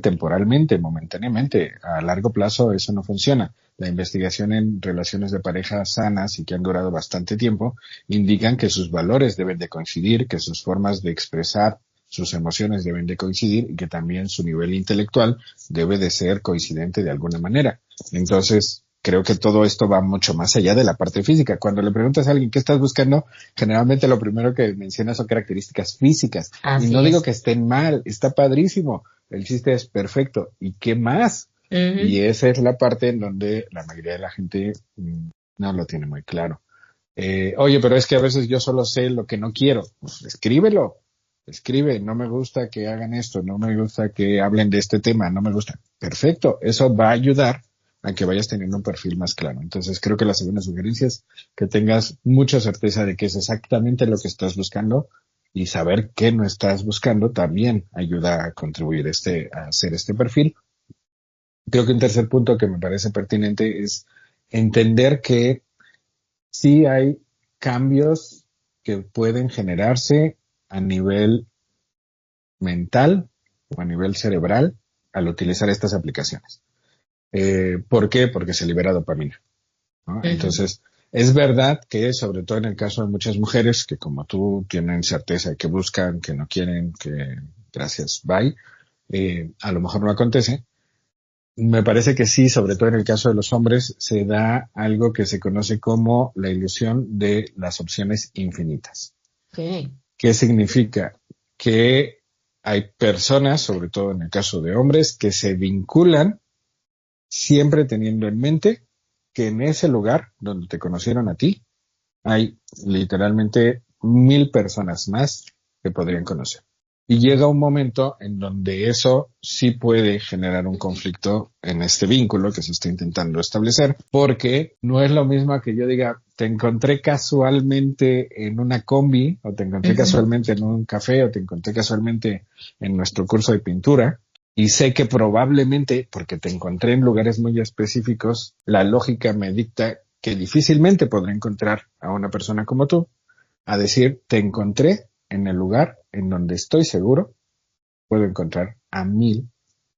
temporalmente, momentáneamente. A largo plazo eso no funciona. La investigación en relaciones de pareja sanas y que han durado bastante tiempo indican que sus valores deben de coincidir, que sus formas de expresar sus emociones deben de coincidir y que también su nivel intelectual debe de ser coincidente de alguna manera. Entonces, creo que todo esto va mucho más allá de la parte física. Cuando le preguntas a alguien qué estás buscando, generalmente lo primero que menciona son características físicas. Y no digo que estén mal, está padrísimo. El chiste es perfecto. ¿Y qué más? Y esa es la parte en donde la mayoría de la gente no lo tiene muy claro. Oye, pero es que a veces yo solo sé lo que no quiero. Pues escríbelo. Escribe, no me gusta que hagan esto, no me gusta que hablen de este tema, no me gusta. Perfecto, eso va a ayudar a que vayas teniendo un perfil más claro. Entonces creo que la segunda sugerencia es que tengas mucha certeza de qué es exactamente lo que estás buscando y saber qué no estás buscando también ayuda a contribuir a hacer este perfil. Creo que un tercer punto que me parece pertinente es entender que sí hay cambios que pueden generarse a nivel mental o a nivel cerebral al utilizar estas aplicaciones. ¿Por qué? Porque se libera dopamina, ¿no? Entonces, es verdad que sobre todo en el caso de muchas mujeres que como tú tienen certeza de que buscan, que no quieren, que gracias, bye, a lo mejor no acontece. Me parece que sí, sobre todo en el caso de los hombres, se da algo que se conoce como la ilusión de las opciones infinitas. Okay. ¿Qué significa? Que hay personas, sobre todo en el caso de hombres, que se vinculan siempre teniendo en mente que en ese lugar donde te conocieron a ti, hay literalmente 1000 personas más que podrían conocer. Y llega un momento en donde eso sí puede generar un conflicto en este vínculo que se está intentando establecer, porque no es lo mismo que yo diga, te encontré casualmente en una combi, o te encontré casualmente en un café, o te encontré casualmente en nuestro curso de pintura, y sé que probablemente, porque te encontré en lugares muy específicos, la lógica me dicta que difícilmente podré encontrar a una persona como tú, a decir, te encontré en el lugar en donde estoy seguro puedo encontrar a 1000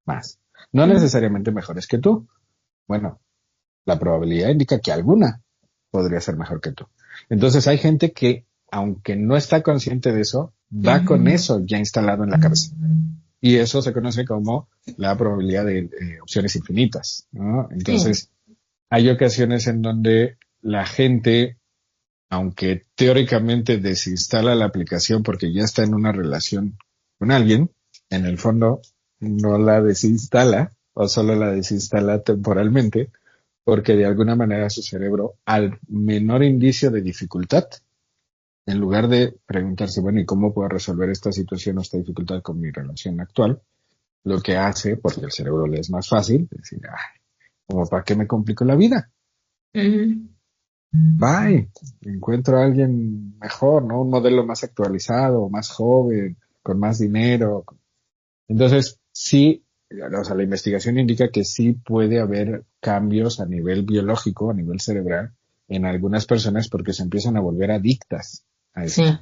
más. No necesariamente mejores que tú. Bueno, la probabilidad indica que alguna podría ser mejor que tú. Entonces hay gente que, aunque no está consciente de eso, va con eso ya instalado en la cabeza. Y eso se conoce como la probabilidad de opciones infinitas, ¿no? Entonces, hay ocasiones en donde la gente, aunque teóricamente desinstala la aplicación porque ya está en una relación con alguien, en el fondo no la desinstala o solo la desinstala temporalmente porque de alguna manera su cerebro, al menor indicio de dificultad, en lugar de preguntarse, bueno, ¿y cómo puedo resolver esta situación o esta dificultad con mi relación actual? Lo que hace, porque el cerebro le es más fácil, decir, ¿como para qué me complico la vida? Bye, encuentro a alguien mejor, ¿no? Un modelo más actualizado, más joven, con más dinero. Entonces, sí, o sea, la investigación indica que sí puede haber cambios a nivel biológico, a nivel cerebral, en algunas personas porque se empiezan a volver adictas a esto.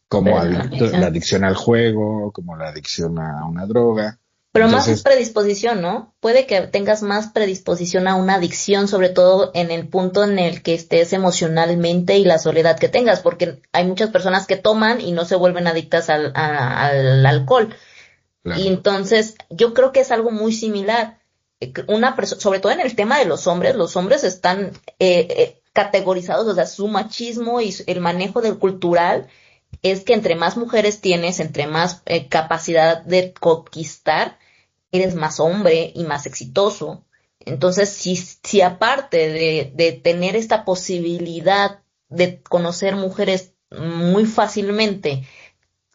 como pero la la adicción. adicción al juego, como la adicción a una droga. Pero más es Entonces, predisposición, ¿no? Puede que tengas más predisposición a una adicción, sobre todo en el punto en el que estés emocionalmente y la soledad que tengas, porque hay muchas personas que toman y no se vuelven adictas al alcohol. Y claro, entonces yo creo que es algo muy similar. Una persona, sobre todo en el tema de los hombres están categorizados, o sea, su machismo y el manejo del cultural es que entre más mujeres tienes, entre más capacidad de conquistar, eres más hombre y más exitoso. Entonces, si aparte de tener esta posibilidad de conocer mujeres muy fácilmente,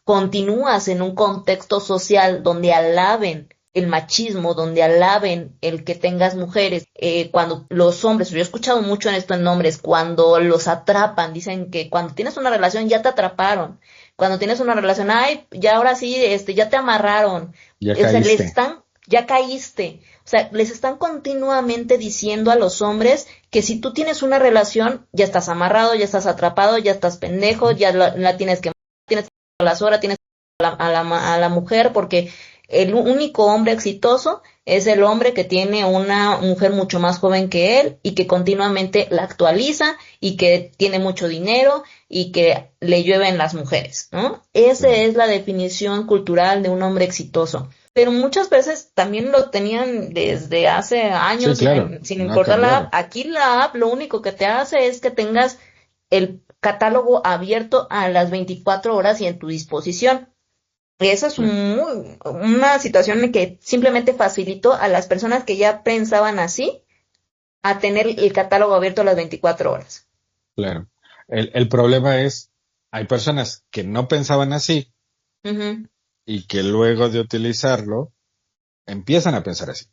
continúas en un contexto social donde alaben el machismo, donde alaben el que tengas mujeres, cuando los hombres, yo he escuchado mucho en esto en hombres, cuando los atrapan, dicen que cuando tienes una relación ya te atraparon, cuando tienes una relación, ay, ya ahora sí, ya te amarraron, ya o sea, les caíste. están, ya caíste, o sea, les están continuamente diciendo a los hombres que si tú tienes una relación, ya estás amarrado, ya estás atrapado, ya estás pendejo, Ujú. ya la tienes que a las horas, tienes a la mujer, porque el único hombre exitoso es el hombre que tiene una mujer mucho más joven que él y que continuamente la actualiza y que tiene mucho dinero y que le llueven las mujeres, ¿no? Esa Claro. es la definición cultural de un hombre exitoso. Pero muchas veces también lo tenían desde hace Sí, años claro, sin no ha importar la app. cambiado. Aquí la app lo único que te hace es que tengas el catálogo abierto a las 24 horas y en tu disposición. Esa es Claro. una situación que simplemente facilitó a las personas que ya pensaban así a tener el catálogo abierto a las 24 horas. Claro. El problema es, hay personas que no pensaban así Ujú, y que luego de utilizarlo empiezan a pensar así.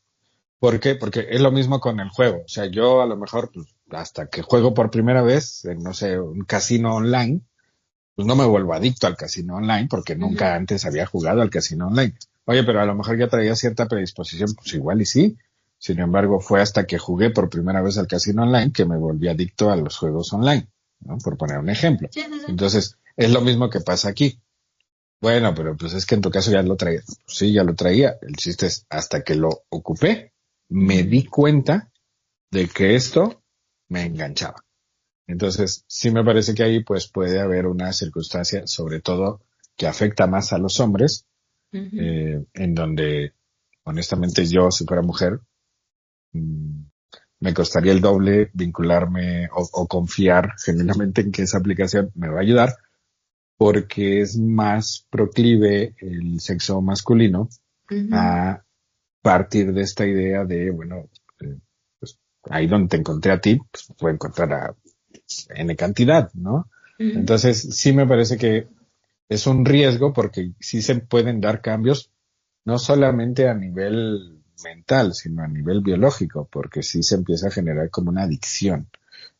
¿Por qué? Porque es lo mismo con el juego. O sea, yo a lo mejor, pues, hasta que juego por primera vez, en, no sé, un casino online, pues no me vuelvo adicto al casino online porque ujú, nunca antes había jugado al casino online. Oye, pero a lo mejor ya traía cierta predisposición, pues igual y sí. Sin embargo, fue hasta que jugué por primera vez al casino online que me volví adicto a los juegos online, ¿no? Por poner un ejemplo. sí, sí, sí. Entonces, es lo mismo que pasa aquí. Bueno, pero pues es que en tu caso ya lo traía. Pues sí, ya lo traía. El chiste es hasta que lo ocupé, me Ujú. di cuenta de que esto me enganchaba. Entonces, sí me parece que ahí pues puede haber una circunstancia, sobre todo que afecta más a los hombres, Ujú. en donde honestamente yo, si fuera mujer, mm, me costaría el doble vincularme o confiar genuinamente en que esa aplicación me va a ayudar, porque es más proclive el sexo masculino Ujú. a partir de esta idea de, bueno, eh, pues ahí donde te encontré a ti, pues puedo encontrar a N cantidad, ¿no? Ujú. Entonces, sí me parece que es un riesgo porque sí se pueden dar cambios, no solamente a nivel mental, sino a nivel biológico, porque sí se empieza a generar como una adicción.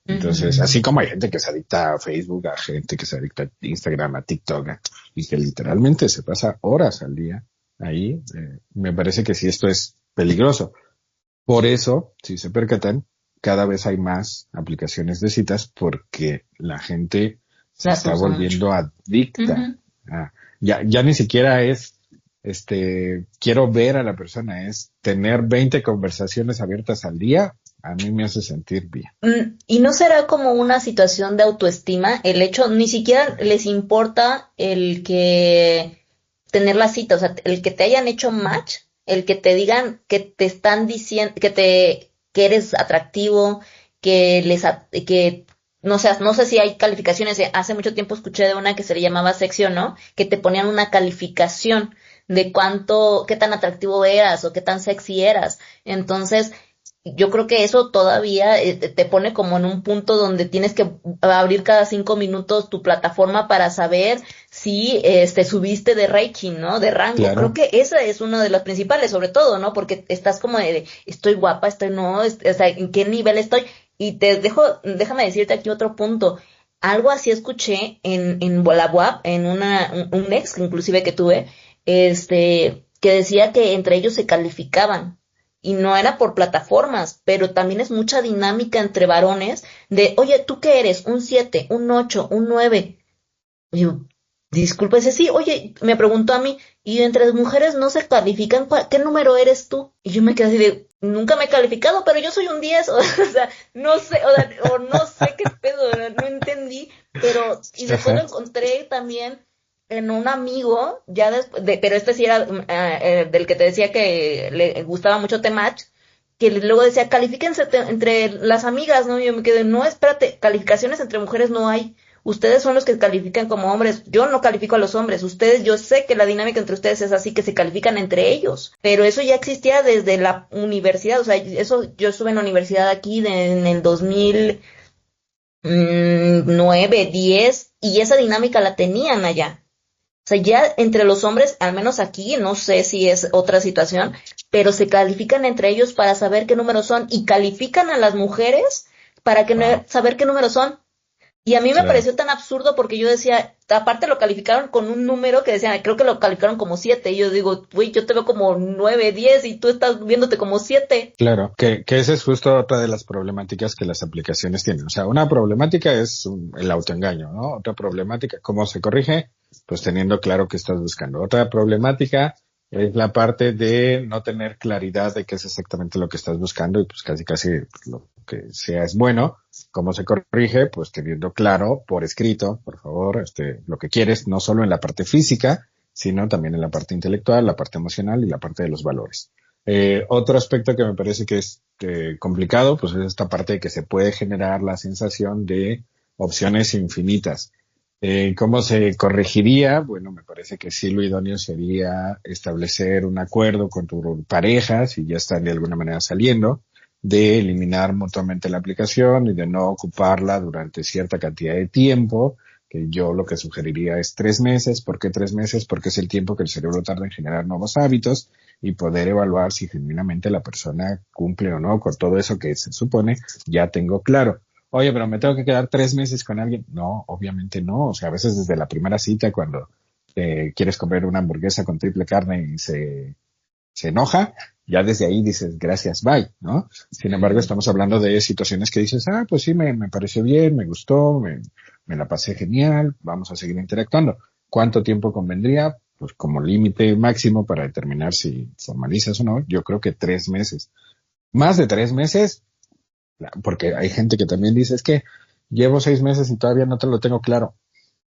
Entonces, Ujú. así como hay gente que se adicta a Facebook, a gente que se adicta a Instagram, a TikTok, y que literalmente se pasa horas al día ahí, me parece que sí esto es peligroso. Por eso, si se percatan, cada vez hay más aplicaciones de citas porque la gente se Las está usa mucho. volviendo adicta. Ujú. Ah, ya ni siquiera es, quiero ver a la persona, es tener 20 conversaciones abiertas al día, a mí me hace sentir bien. ¿Y no será como una situación de autoestima el hecho, ni siquiera les importa el que tener la cita, o sea, el que te hayan hecho match, el que te digan que te están diciendo que eres atractivo, que no sé si hay calificaciones, hace mucho tiempo escuché de una que se le llamaba sección, ¿no? Que te ponían una calificación de qué tan atractivo eras o qué tan sexy eras. Entonces, yo creo que eso todavía te pone como en un punto donde tienes que abrir cada 5 minutos tu plataforma para saber si subiste de rating, ¿no? De rango. Creo Claro, que esa es una de las principales, sobre todo, ¿no? Porque estás como estoy guapa, estoy no, o sea, ¿en qué nivel estoy? Y déjame decirte aquí otro punto. Algo así escuché en la UAP, en un ex inclusive que tuve, que decía que entre ellos se calificaban y no era por plataformas, pero también es mucha dinámica entre varones de, oye, ¿tú qué eres? Un 7, un 8, un 9. Y yo, disculpa, dice, sí, oye, me preguntó a mí, y entre las mujeres no se califican, ¿qué número eres tú? Y yo me quedé así de, nunca me he calificado, pero yo soy un 10 o sea, no sé, o no sé qué pedo, no entendí, y después lo Ajá. encontré también en un amigo, ya después, pero este sí era del que te decía que le gustaba mucho Temach, que luego decía, califíquense entre las amigas, ¿no? Y yo me quedé, no, espérate, calificaciones entre mujeres no hay. Ustedes son los que califican como hombres. Yo no califico a los hombres. Ustedes, yo sé que la dinámica entre ustedes es así, que se califican entre ellos. Pero eso ya existía desde la universidad. O sea, eso yo estuve en la universidad aquí en el 2009, 10, y esa dinámica la tenían allá. O sea, ya entre los hombres, al menos aquí, no sé si es otra situación, pero se califican entre ellos para saber qué números son y califican a las mujeres para Wow, saber qué números son. Y a mí me claro. pareció tan absurdo porque yo decía, aparte lo calificaron con un número que decían, creo que lo calificaron como 7. Y yo digo, güey, yo te veo como 9, 10 y tú estás viéndote como 7. Claro, que esa es justo otra de las problemáticas que las aplicaciones tienen. O sea, una problemática es el autoengaño, ¿no? Otra problemática, ¿cómo se corrige? Pues teniendo claro qué estás buscando. Otra problemática es la parte de no tener claridad de qué es exactamente lo que estás buscando y pues casi lo que sea es bueno. ¿Cómo se corrige? Pues teniendo claro por escrito, por favor, lo que quieres, no solo en la parte física, sino también en la parte intelectual, la parte emocional y la parte de los valores. Otro aspecto que me parece que es complicado, pues es esta parte de que se puede generar la sensación de opciones infinitas. ¿Cómo se corregiría? Bueno, me parece que sí lo idóneo sería establecer un acuerdo con tu pareja, si ya están de alguna manera saliendo, de eliminar mutuamente la aplicación y de no ocuparla durante cierta cantidad de tiempo, que yo lo que sugeriría es 3 meses. ¿Por qué 3 meses? Porque es el tiempo que el cerebro tarda en generar nuevos hábitos y poder evaluar si genuinamente la persona cumple o no con todo eso que se supone ya tengo claro. Oye, pero me tengo que quedar 3 meses con alguien. No, obviamente no. O sea, a veces desde la primera cita, cuando quieres comer una hamburguesa con triple carne y se enoja, ya desde ahí dices, gracias, bye, ¿no? Sin embargo, Mm. estamos hablando de situaciones que dices, pues sí, me pareció bien, me gustó, me la pasé genial, vamos a seguir interactuando. ¿Cuánto tiempo convendría? Pues como límite máximo para determinar si formalizas o no, yo creo que 3 meses. Más de 3 meses, porque hay gente que también dice, es que llevo 6 meses y todavía no te lo tengo claro.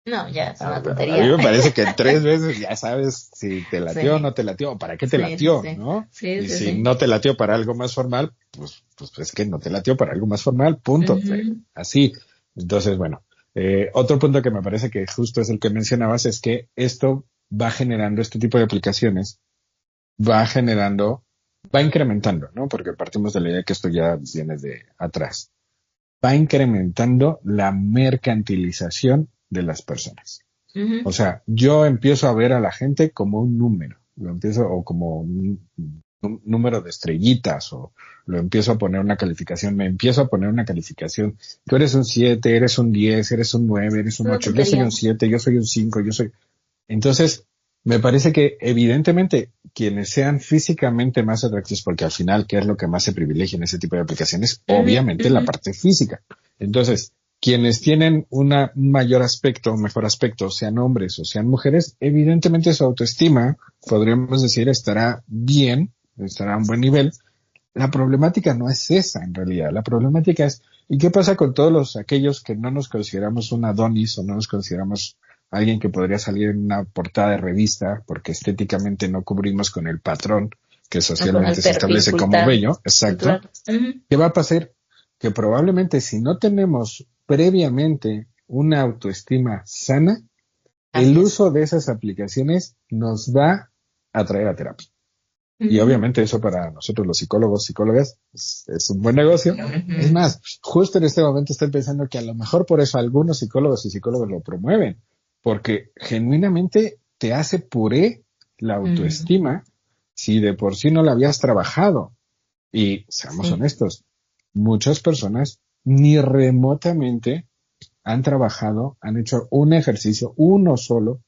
No, ya es una A mí tontería. me parece que en 3 meses ya sabes si te latió o Sí, no te latió, o para qué te sí, sí, latió, sí. ¿no? Sí, Y sí, si sí. no te latió para algo más formal, pues es que no te latió para algo más formal, punto. Ujú. Así. Entonces, bueno, otro punto que me parece que justo es el que mencionabas es que esto va generando, este tipo de aplicaciones, va generando, va incrementando, ¿no? Porque partimos de la idea que esto ya viene de atrás. Va incrementando la mercantilización de las personas. O Ujú. sea, yo empiezo a ver a la gente como un número, o como un número de estrellitas, o lo empiezo a poner una calificación, me empiezo a poner una calificación. Tú eres un 7, eres un 10, eres un 9, eres Es un una 8, yo soy un tontería. 7, yo soy un 5, yo soy. Entonces, me parece que evidentemente quienes sean físicamente más atractivos, porque al final, ¿qué es lo que más se privilegia en ese tipo de aplicaciones? Ujú, Obviamente la ujú. parte física. Entonces, quienes tienen un mayor aspecto, un mejor aspecto, sean hombres o sean mujeres, evidentemente su autoestima, podríamos decir, estará bien, estará a un buen nivel. La problemática no es esa en realidad. La problemática es, ¿y qué pasa con aquellos que no nos consideramos un Adonis o no nos consideramos alguien que podría salir en una portada de revista porque estéticamente no cubrimos con el patrón que O con el socialmente se perfil establece como bello? Exacto. cultural. Ujú. ¿Qué va a pasar? Que probablemente si no tenemos previamente una autoestima sana, el Así es. uso de esas aplicaciones nos va a traer a terapia. Y Ujú. obviamente eso para nosotros los psicólogos, psicólogas, es un buen negocio. Es Ujú. más, justo en este momento estoy pensando que a lo mejor por eso algunos psicólogos y psicólogos lo promueven, porque genuinamente te hace puré la Ujú. autoestima si de por sí no la habías trabajado. Y seamos Sí. honestos, muchas personas ni remotamente han trabajado, han hecho un ejercicio, uno solo,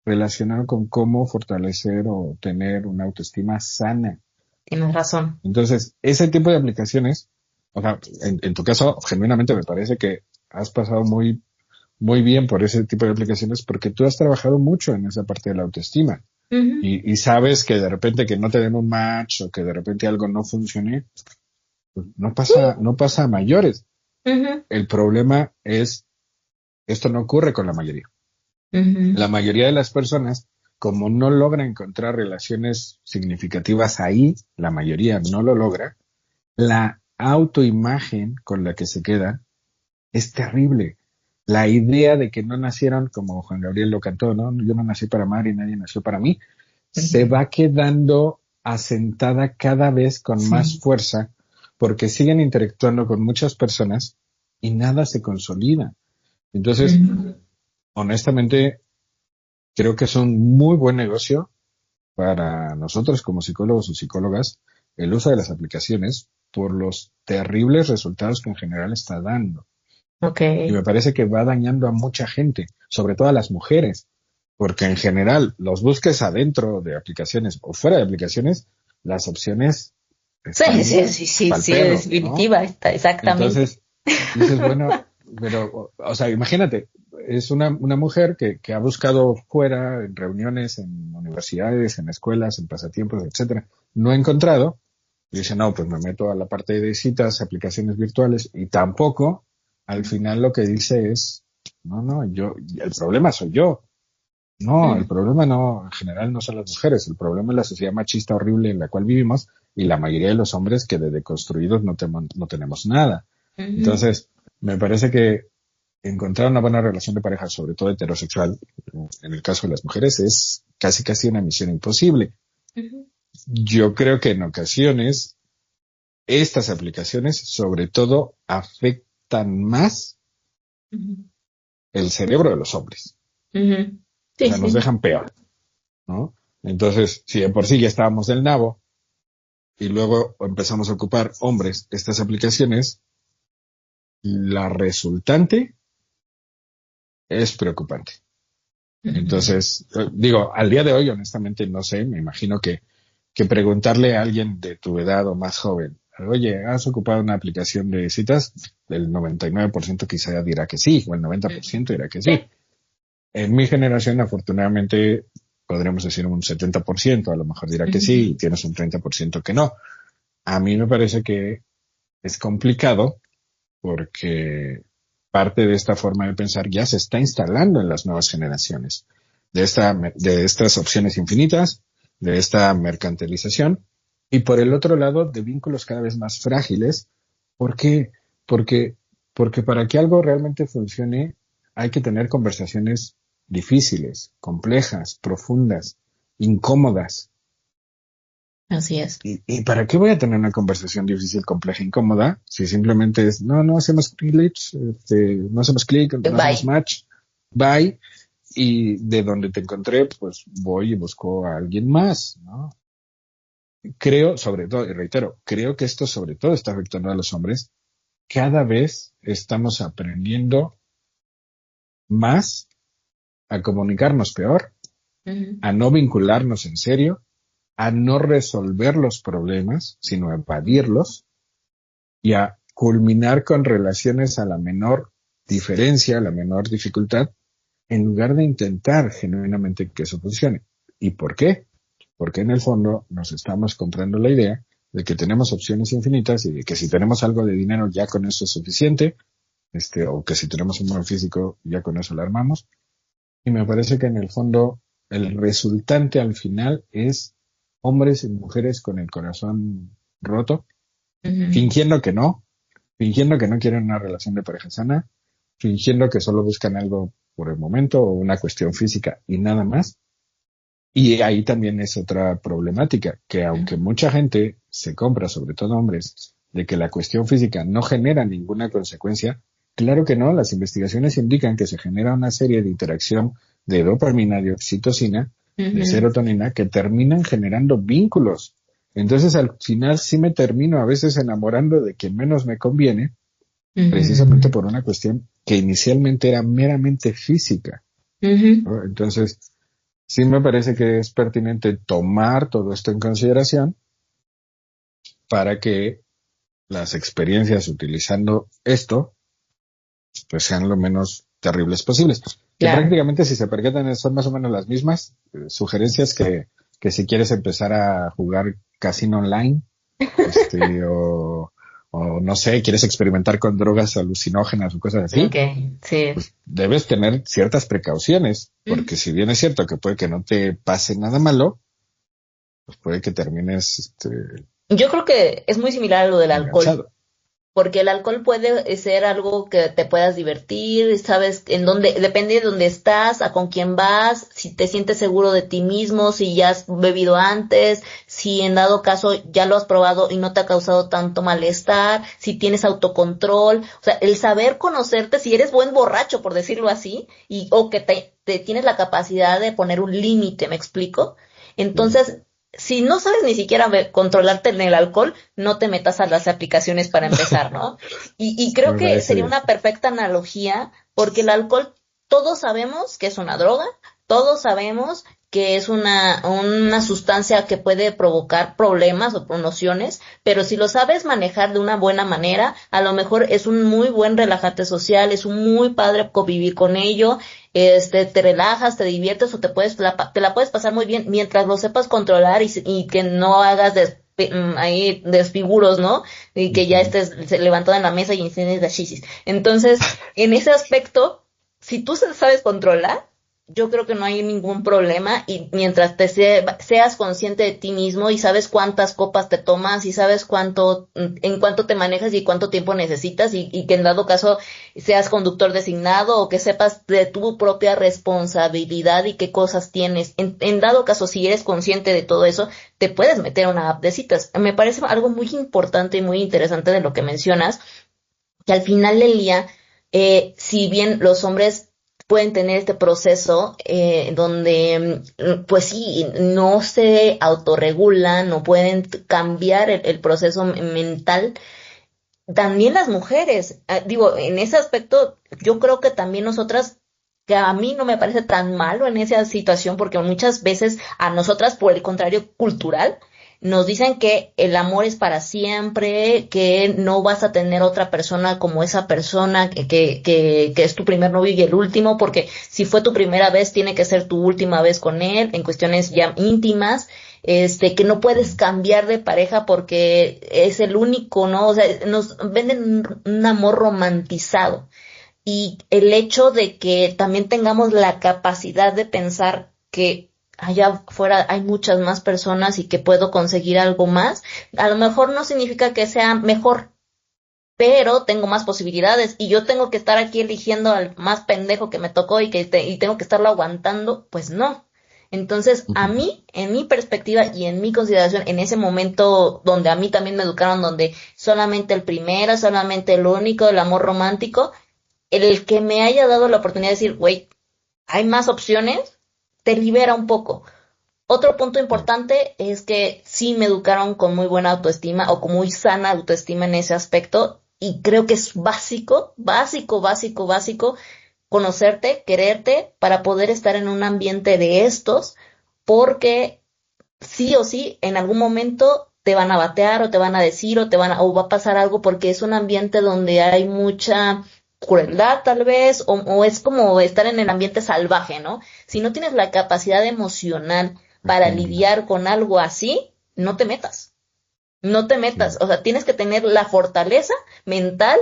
relacionado con cómo fortalecer o tener una autoestima sana. Tienes razón. Entonces, ese tipo de aplicaciones, o sea, en tu caso, genuinamente me parece que has pasado muy, muy bien por ese tipo de aplicaciones porque tú has trabajado mucho en esa parte de la autoestima. Ujú. Y sabes que de repente que no te den un match o que de repente algo no funcione, pues no pasa a mayores. Ujú. El problema es, esto no ocurre con la mayoría. Ujú. La mayoría de las personas, como no logra encontrar relaciones significativas ahí, la mayoría no lo logra, la autoimagen con la que se queda es terrible. La idea de que no nacieron, como Juan Gabriel lo cantó, ¿no? Yo no nací para amar y nadie nació para mí, se Ujú. va quedando asentada cada vez con más Sí. fuerza porque siguen interactuando con muchas personas y nada se consolida. Entonces, Ujú. honestamente, creo que es un muy buen negocio para nosotros como psicólogos o psicólogas el uso de las aplicaciones por los terribles resultados que en general está dando. Ok. Y me parece que va dañando a mucha gente, sobre todo a las mujeres, porque en general los busques adentro de aplicaciones o fuera de aplicaciones, las opciones Sí, están sí, sí, sí, pa'l sí, perro, ¿no? definitiva, está, exactamente. Entonces dices, bueno, pero, o sea, imagínate, es una mujer que ha buscado fuera, en reuniones, en universidades, en escuelas, en pasatiempos, etcétera, no ha encontrado, y dice, no, pues me meto a la parte de citas, aplicaciones virtuales, y tampoco, al final lo que dice es, no, el problema soy yo. No, el Ujú. problema no, en general no son las mujeres, el problema es la sociedad machista horrible en la cual vivimos y la mayoría de los hombres que de deconstruidos no tenemos nada. Ujú. Entonces, me parece que encontrar una buena relación de pareja, sobre todo heterosexual, en el caso de las mujeres, es casi una misión imposible. Ujú. Yo creo que en ocasiones estas aplicaciones, sobre todo, afectan más Ujú. el cerebro de los hombres. Ujú. O Sí, sea, nos sí. dejan peor, ¿no? Entonces, si de por sí ya estábamos del nabo y luego empezamos a ocupar hombres estas aplicaciones, la resultante es preocupante. Ujú. Entonces, digo, al día de hoy, honestamente, no sé, me imagino que preguntarle a alguien de tu edad o más joven, oye, ¿has ocupado una aplicación de citas? El 99% quizá dirá que sí, o el 90% dirá que sí. Sí. En mi generación, afortunadamente, podríamos decir un 70%, a lo mejor dirá que sí, y Ujú. tienes un 30% que no. A mí me parece que es complicado porque parte de esta forma de pensar ya se está instalando en las nuevas generaciones, de estas opciones infinitas, de esta mercantilización, y por el otro lado, de vínculos cada vez más frágiles. ¿Por qué? Porque, porque para que algo realmente funcione hay que tener conversaciones difíciles, complejas, profundas, incómodas. Así es. ¿Y para qué voy a tener una conversación difícil, compleja, incómoda si simplemente es, no hacemos clic, no hacemos clic, no hacemos Bye. match, bye, y de donde te encontré, pues voy y busco a alguien más, ¿no? Creo, sobre todo, y reitero, creo que esto sobre todo está afectando a los hombres. Cada vez estamos aprendiendo más a comunicarnos peor, Ujú. a no vincularnos en serio, a no resolver los problemas, sino a evadirlos y a culminar con relaciones a la menor diferencia, a la menor dificultad, en lugar de intentar genuinamente que eso funcione. ¿Y por qué? Porque en el fondo nos estamos comprando la idea de que tenemos opciones infinitas y de que si tenemos algo de dinero ya con eso es suficiente, o que si tenemos un buen físico ya con eso la armamos. Y me parece que en el fondo el resultante al final es hombres y mujeres con el corazón roto, Ujú. fingiendo que no, fingiendo que no quieren una relación de pareja sana, fingiendo que solo buscan algo por el momento o una cuestión física y nada más. Y ahí también es otra problemática, que aunque Ujú. mucha gente se compra, sobre todo hombres, de que la cuestión física no genera ninguna consecuencia, claro que no, las investigaciones indican que se genera una serie de interacción de dopamina, de oxitocina, de Ujú. serotonina, que terminan generando vínculos. Entonces al final sí me termino a veces enamorando de quien menos me conviene, precisamente Ujú. por una cuestión que inicialmente era meramente física, Ujú. ¿no? Entonces, sí me parece que es pertinente tomar todo esto en consideración para que las experiencias utilizando esto pues sean lo menos terribles posibles. Que Claro. prácticamente si se percatan son más o menos las mismas sugerencias que si quieres empezar a jugar casino online, o no sé, quieres experimentar con drogas alucinógenas o cosas así, Okay, sí. debes tener ciertas precauciones, porque si bien es cierto que puede que no te pase nada malo, pues puede que termines Yo creo que es muy similar a lo del alcohol. enganchado. Porque el alcohol puede ser algo que te puedas divertir, sabes en dónde, depende de dónde estás, a con quién vas, si te sientes seguro de ti mismo, si ya has bebido antes, si en dado caso ya lo has probado y no te ha causado tanto malestar, si tienes autocontrol, o sea, el saber conocerte, si eres buen borracho, por decirlo así, o que te tienes la capacidad de poner un límite, ¿me explico? Claro. Entonces, si no sabes ni siquiera controlarte en el alcohol, no te metas a las aplicaciones para empezar, ¿no? Y creo Me que parece sería bien. una perfecta analogía porque el alcohol, todos sabemos que es una droga, todos sabemos que es una sustancia que puede provocar problemas o nociones, pero si lo sabes manejar de una buena manera, a lo mejor es un muy buen relajante social, es un muy padre convivir con ello, te relajas, te diviertes o te la puedes pasar muy bien mientras lo sepas controlar y que no hagas ahí desfiguros, ¿no? Y que ya Ujú. estés levantado en la mesa y enciendes la chisis. Entonces, en ese aspecto, si tú sabes controlar, yo creo que no hay ningún problema y mientras seas consciente de ti mismo y sabes cuántas copas te tomas y sabes en cuánto te manejas y cuánto tiempo necesitas y que en dado caso seas conductor designado o que sepas de tu propia responsabilidad y qué cosas tienes. En dado caso, si eres consciente de todo eso, te puedes meter a una app de citas. Me parece algo muy importante y muy interesante de lo que mencionas, que al final del día, si bien los hombres pueden tener este proceso donde, pues sí, no se autorregulan, no pueden cambiar el proceso mental, también las mujeres, digo, en ese aspecto, yo creo que también nosotras, que a mí no me parece tan malo en esa situación, porque muchas veces a nosotras, por el contrario, cultural, nos dicen que el amor es para siempre, que no vas a tener otra persona como esa persona, que es tu primer novio y el último, porque si fue tu primera vez, tiene que ser tu última vez con él, en cuestiones ya íntimas, que no puedes cambiar de pareja porque es el único, ¿no? O sea, nos venden un amor romantizado. Y el hecho de que también tengamos la capacidad de pensar que allá afuera hay muchas más personas y que puedo conseguir algo más, a lo mejor no significa que sea mejor, pero tengo más posibilidades y yo tengo que estar aquí eligiendo al más pendejo que me tocó y tengo que estarlo aguantando, pues no. Entonces, a Ujú. mí, en mi perspectiva y en mi consideración, en ese momento donde a mí también me educaron, donde solamente el primero, solamente el único, el amor romántico, el que me haya dado la oportunidad de decir, güey, hay más opciones, te libera un poco. Otro punto Claro. importante es que sí me educaron con muy buena autoestima o con muy sana autoestima en ese aspecto y creo que es básico, básico, básico, básico conocerte, quererte para poder estar en un ambiente de estos porque sí o sí en algún momento te van a batear o te van a decir o va a pasar algo porque es un ambiente donde hay mucha crueldad tal vez o es como estar en el ambiente salvaje, ¿no? Si no tienes la capacidad emocional para Ujú. lidiar con algo así, no te metas, no te metas, Claro. o sea, tienes que tener la fortaleza mental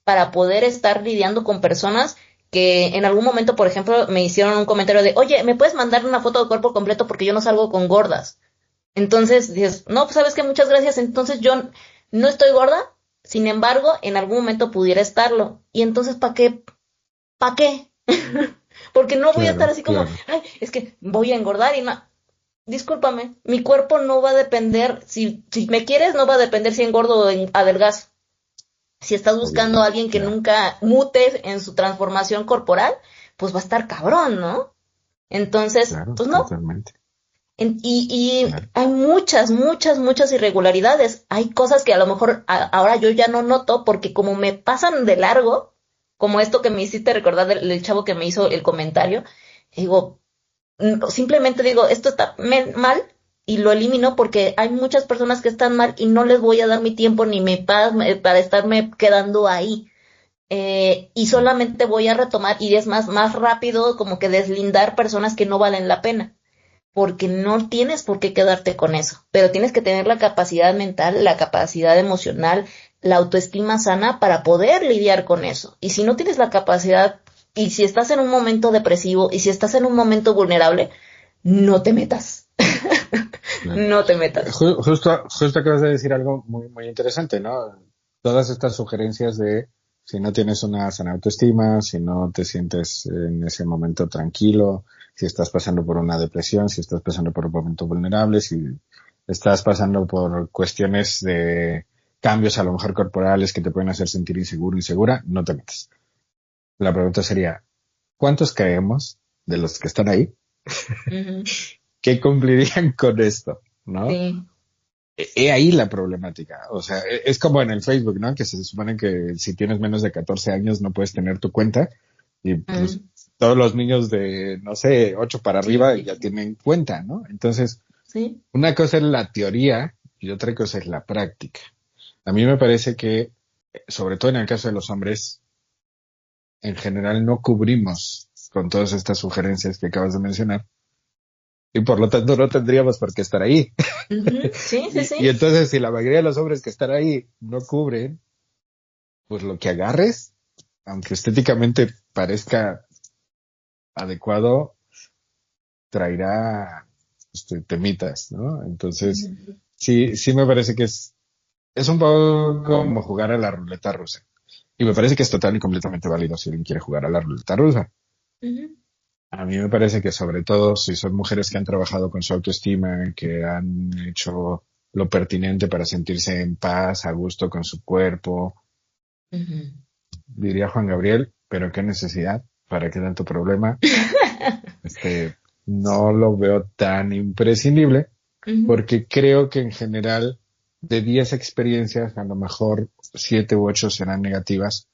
para poder estar lidiando con personas que en algún momento, por ejemplo, me hicieron un comentario de, oye, ¿me puedes mandar una foto de cuerpo completo porque yo no salgo con gordas? Entonces dices, no, pues sabes que muchas gracias, entonces yo no estoy gorda, sin embargo, en algún momento pudiera estarlo. Y entonces, ¿para qué? ¿Para qué? Porque no voy a estar Claro, así como, claro. ay, es que voy a engordar y no. Discúlpame, mi cuerpo no va a depender, si me quieres, no va a depender si engordo o adelgazo. Si estás buscando a Obviamente, alguien que claro. nunca mute en su transformación corporal, pues va a estar cabrón, ¿no? Entonces, Claro, pues no, totalmente. y Claro. hay muchas, muchas, muchas irregularidades. Hay cosas que a lo mejor ahora yo ya no noto porque como me pasan de largo, como esto que me hiciste recordar del chavo que me hizo el comentario, digo, simplemente digo, esto está mal y lo elimino porque hay muchas personas que están mal y no les voy a dar mi tiempo ni mi paz para estarme quedando ahí. y solamente voy a retomar, y es más rápido como que deslindar personas que no valen la pena, porque no tienes por qué quedarte con eso, pero tienes que tener la capacidad mental, la capacidad emocional, la autoestima sana para poder lidiar con eso. Y si no tienes la capacidad, y si estás en un momento depresivo, y si estás en un momento vulnerable, no te metas. Claro. No te metas. Justo acabas de decir algo muy, muy interesante, ¿no? Todas estas sugerencias de si no tienes una sana autoestima, si no te sientes en ese momento tranquilo, si estás pasando por una depresión, si estás pasando por un momento vulnerable, si estás pasando por cuestiones de cambios a lo mejor corporales que te pueden hacer sentir inseguro, insegura, no te metas. La pregunta sería, ¿cuántos creemos de los que están ahí Ujú. que cumplirían con esto? ¿No? Sí. He ahí la problemática. O sea, es como en el Facebook, ¿no? Que se supone que si tienes menos de 14 años no puedes tener tu cuenta. Y pues Mm, todos los niños de, no sé, 8 para sí, arriba sí, ya sí. tienen cuenta, ¿no? Entonces, Sí. una cosa es la teoría y otra cosa es la práctica. A mí me parece que, sobre todo en el caso de los hombres, en general no cubrimos con todas estas sugerencias que acabas de mencionar y por lo tanto no tendríamos por qué estar ahí. Ujú. Sí, sí, Y sí. entonces si la mayoría de los hombres que están ahí no cubren, pues lo que agarres, aunque estéticamente parezca adecuado, traerá temitas, ¿no? Entonces, Ujú. sí me parece que es un poco como jugar a la ruleta rusa. Y me parece que es total y completamente válido si alguien quiere jugar a la ruleta rusa. Ujú. A mí me parece que sobre todo si son mujeres que han trabajado con su autoestima, que han hecho lo pertinente para sentirse en paz, a gusto con su cuerpo, Ujú. diría Juan Gabriel, pero qué necesidad, para qué tanto problema. Este, no lo veo tan imprescindible, Ujú. porque creo que en general de 10 experiencias, a lo mejor 7 u 8 serán negativas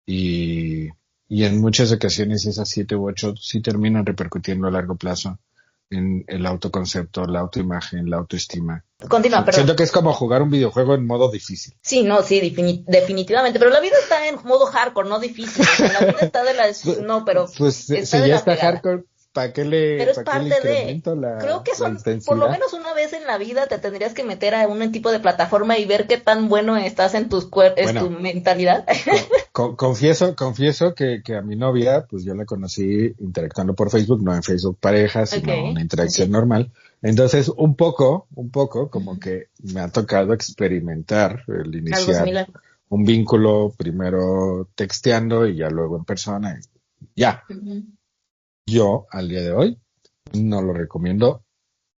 y, y en muchas ocasiones esas 7 u 8 sí terminan repercutiendo a largo plazo en el autoconcepto, la autoimagen, la autoestima. Continúa, perdón. Siento que es como jugar un videojuego en modo difícil. Sí, no, sí, definitivamente, pero la vida está en modo hardcore, no difícil, o sea, la vida está de la, Pues, no, pero pues está si de ya la está fregada. hardcore, Pero es ¿para qué le parte de, incremento creo que la son, por lo intensidad? menos una vez en la vida te tendrías que meter a un tipo de plataforma y ver qué tan bueno estás en es tu Bueno, mentalidad. confieso que a mi novia, pues yo la conocí interactuando por Facebook, no en Facebook pareja, sino una Okay, interacción okay. normal. Entonces, un poco como Ujú. que me ha tocado experimentar el Algo iniciar similar. un vínculo primero texteando y ya luego en persona. Y ya, Ujú. yo al día de hoy no lo recomiendo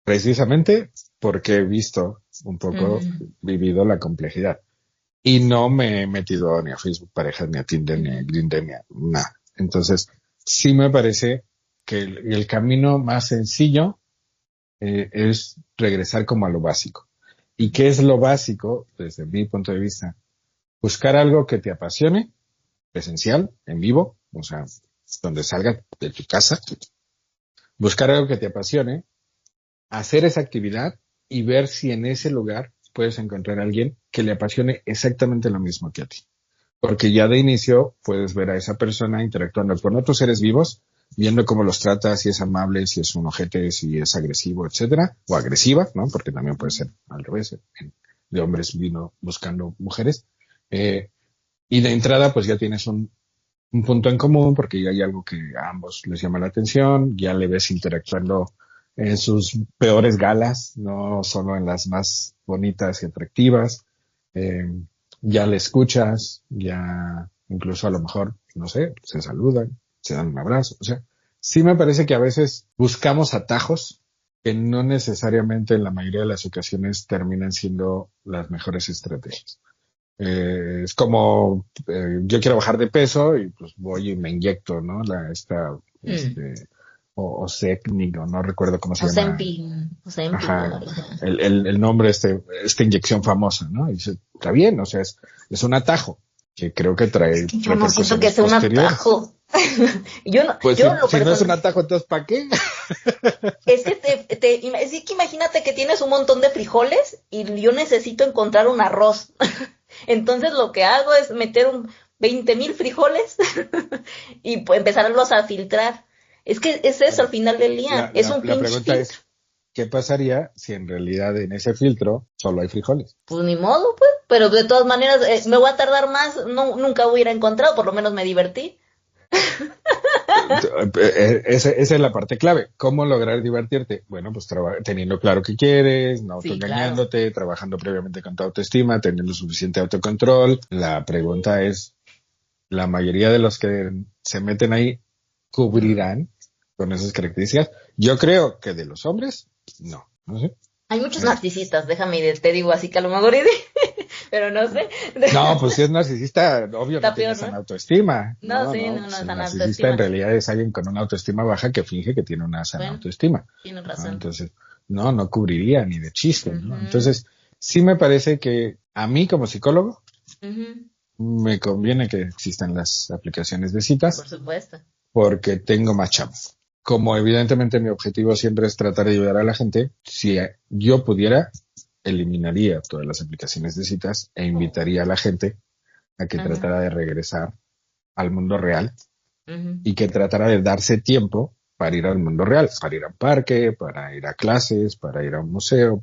precisamente porque he visto un poco, Ujú. vivido la complejidad. Y no me he metido ni a Facebook parejas, ni a Tinder, ni a Ujú. Grindr, ni a nada. Entonces, sí me parece que el camino más sencillo es regresar como a lo básico. ¿Y qué es lo básico desde mi punto de vista? Buscar algo que te apasione, presencial, en vivo, o sea, donde salgas de tu casa. Buscar algo que te apasione, hacer esa actividad y ver si en ese lugar puedes encontrar a alguien que le apasione exactamente lo mismo que a ti. Porque ya de inicio puedes ver a esa persona interactuando con otros seres vivos, viendo cómo los trata, si es amable, si es un ojete, si es agresivo, etcétera, o agresiva, ¿no? Porque también puede ser al revés, de hombres vino buscando mujeres. Eh, y de entrada, pues ya tienes un punto en común porque ya hay algo que a ambos les llama la atención, ya le ves interactuando en sus peores galas, no solo en las más bonitas y atractivas. Eh, ya le escuchas, ya incluso a lo mejor, no sé, se saludan, se dan un abrazo. O sea, sí me parece que a veces buscamos atajos que no necesariamente en la mayoría de las ocasiones terminan siendo las mejores estrategias. Es como yo quiero bajar de peso y pues voy y me inyecto, ¿no? Mm. Ozempic, o no recuerdo cómo se llama, Ozempic, ajá, o sea. el nombre esta inyección famosa, ¿no? Y dice, está bien, o sea, es un atajo que creo que trae Yo no siento que repercusiones sea un posteriores. atajo. Yo no, Pues yo en lo si no es un personal, atajo, entonces ¿para qué? es que es que imagínate que tienes un montón de frijoles y yo necesito encontrar un arroz. Entonces lo que hago es meter 20,000 frijoles y pues empezarlos a filtrar. Es que es eso al final del día, es un La pinche pregunta filtro. es, ¿qué pasaría si en realidad en ese filtro solo hay frijoles? Pues ni modo, pues, pero de todas maneras me voy a tardar más, no, nunca voy a ir a encontrar, por lo menos me divertí. Esa es la parte clave. ¿Cómo lograr divertirte? Bueno, pues teniendo claro qué quieres, no Sí, claro. autoengañándote, trabajando previamente con tu autoestima, teniendo suficiente autocontrol. La pregunta es, ¿la mayoría de los que se meten ahí cubrirán con esas características? Yo creo que de los hombres, no sé. Hay muchos narcisistas, déjame, te digo así que a lo mejor, pero no sé. No, pues si es narcisista, obvio Está no tiene peor, sana ¿no? autoestima. No, sí, no, Pues el sana narcisista autoestima. en realidad es alguien con una autoestima baja que finge que tiene una sana Bueno, autoestima. tienes ¿No? razón. Entonces, no cubriría ni de chiste, ¿no? Ujú, Entonces, sí me parece que a mí como psicólogo ujú, me conviene que existan las aplicaciones de por citas supuesto. porque tengo más chamba. Como evidentemente mi objetivo siempre es tratar de ayudar a la gente, si yo pudiera, eliminaría todas las aplicaciones de citas e invitaría a la gente a que Ujú, tratara de regresar al mundo real ujú. y que tratara de darse tiempo para ir al mundo real, para ir a un parque, para ir a clases, para ir a un museo,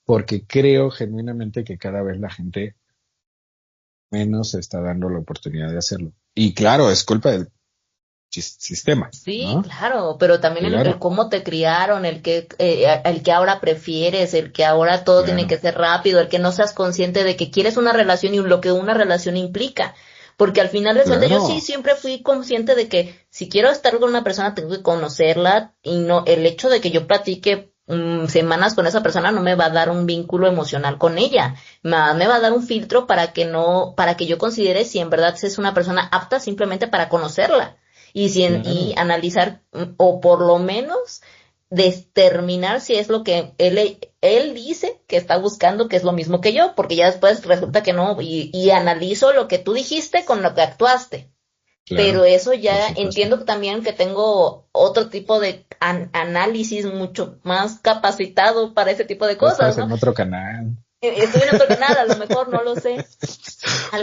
porque creo genuinamente que cada vez la gente menos se está dando la oportunidad de hacerlo. Y claro, es culpa del sistema, Sí, ¿no? claro, pero también el Claro, cómo te criaron, el que ahora prefieres, el que ahora todo tiene claro, que ser rápido, el que no seas consciente de que quieres una relación y lo que una relación implica. Porque al final de cuentas yo sí claro. siempre fui consciente de que si quiero estar con una persona tengo que conocerla y no el hecho de que yo platique semanas con esa persona no me va a dar un vínculo emocional con ella, me va a dar un filtro para que no, para que yo considere si en verdad es una persona apta simplemente para conocerla y Claro, analizar o por lo menos determinar si es lo que él dice que está buscando, que es lo mismo que yo, porque ya después resulta que no, y analizo lo que tú dijiste con lo que actuaste. Pero claro, eso por ya supuesto. entiendo también que tengo otro tipo de análisis mucho más capacitado para ese tipo de Tú cosas, estás ¿no? en otro canal, Estoy en otro canal, a lo mejor no lo sé.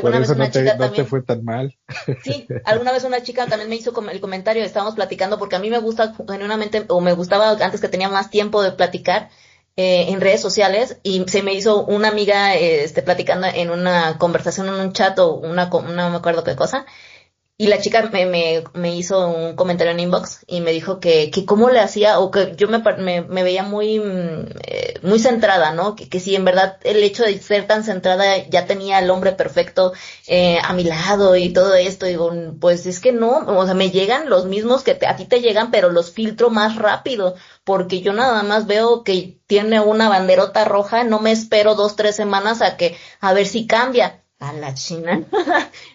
por Alguna vez eso una chica no te también. fue tan mal. Sí, alguna vez una chica también me hizo el comentario, estábamos platicando, porque a mí me gusta genuinamente, o me gustaba antes que tenía más tiempo de platicar en redes sociales, y se me hizo una amiga platicando en una conversación, en un chat o no me acuerdo qué cosa, y la chica me hizo un comentario en inbox y me dijo que cómo le hacía, o que yo me veía muy, muy centrada, ¿no? Que si en verdad el hecho de ser tan centrada ya tenía al hombre perfecto a mi lado y todo esto. Digo, pues es que no, o sea, me llegan los mismos que a ti te llegan, pero los filtro más rápido, porque yo nada más veo que tiene una banderota roja, no me espero 2, 3 semanas a ver si cambia. A la China.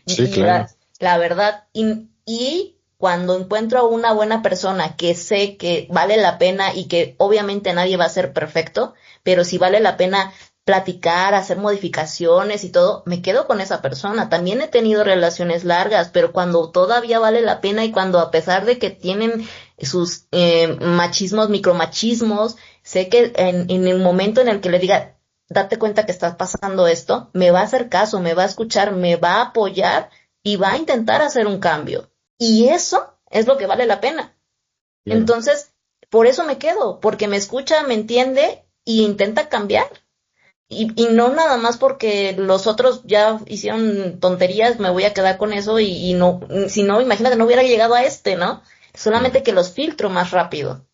Sí, Y claro. la verdad, y cuando encuentro a una buena persona que sé que vale la pena y que obviamente nadie va a ser perfecto, pero si vale la pena platicar, hacer modificaciones y todo, me quedo con esa persona. También he tenido relaciones largas, pero cuando todavía vale la pena y cuando a pesar de que tienen sus machismos, micromachismos, sé que en el momento en el que le diga, date cuenta que está pasando esto, me va a hacer caso, me va a escuchar, me va a apoyar y va a intentar hacer un cambio. Y eso es lo que vale la pena. Claro. Entonces, por eso me quedo, porque me escucha, me entiende y intenta cambiar. Y no nada más porque los otros ya hicieron tonterías, me voy a quedar con eso y no, si no, imagínate, no hubiera llegado a ¿no? Claro. Solamente que los filtro más rápido.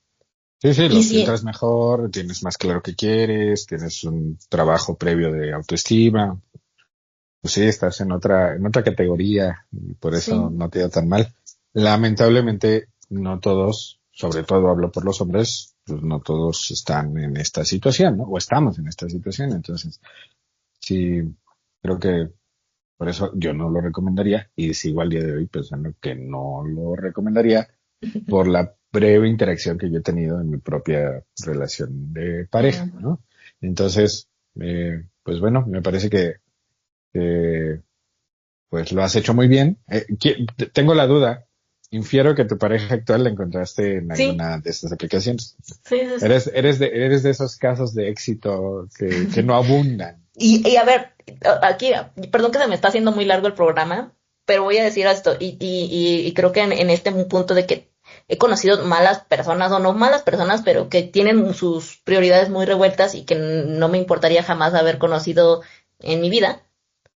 Sí, sí, Y los si, filtras mejor, tienes más claro qué quieres, tienes un trabajo previo de autoestima. Pues sí, estás en otra categoría y por eso sí, no te da tan mal. Lamentablemente, no todos, sobre todo hablo por los hombres, pues no todos están en esta situación, ¿no? O estamos en esta situación. Entonces, sí, creo que por eso yo no lo recomendaría y sigo al día de hoy pensando que no lo recomendaría por la breve interacción que yo he tenido en mi propia relación de pareja, mm, ¿no? Entonces, pues bueno, me parece que, pues lo has hecho muy bien. Tengo la duda. Infiero que tu pareja actual la encontraste en sí, alguna de estas aplicaciones. sí, sí, sí. Eres de esos casos de éxito que no abundan. Y a ver, aquí, perdón que se me está haciendo muy largo el programa, pero voy a decir esto, y creo que en este punto de que he conocido malas personas, o no malas personas, pero que tienen sus prioridades muy revueltas y que no me importaría jamás haber conocido en mi vida,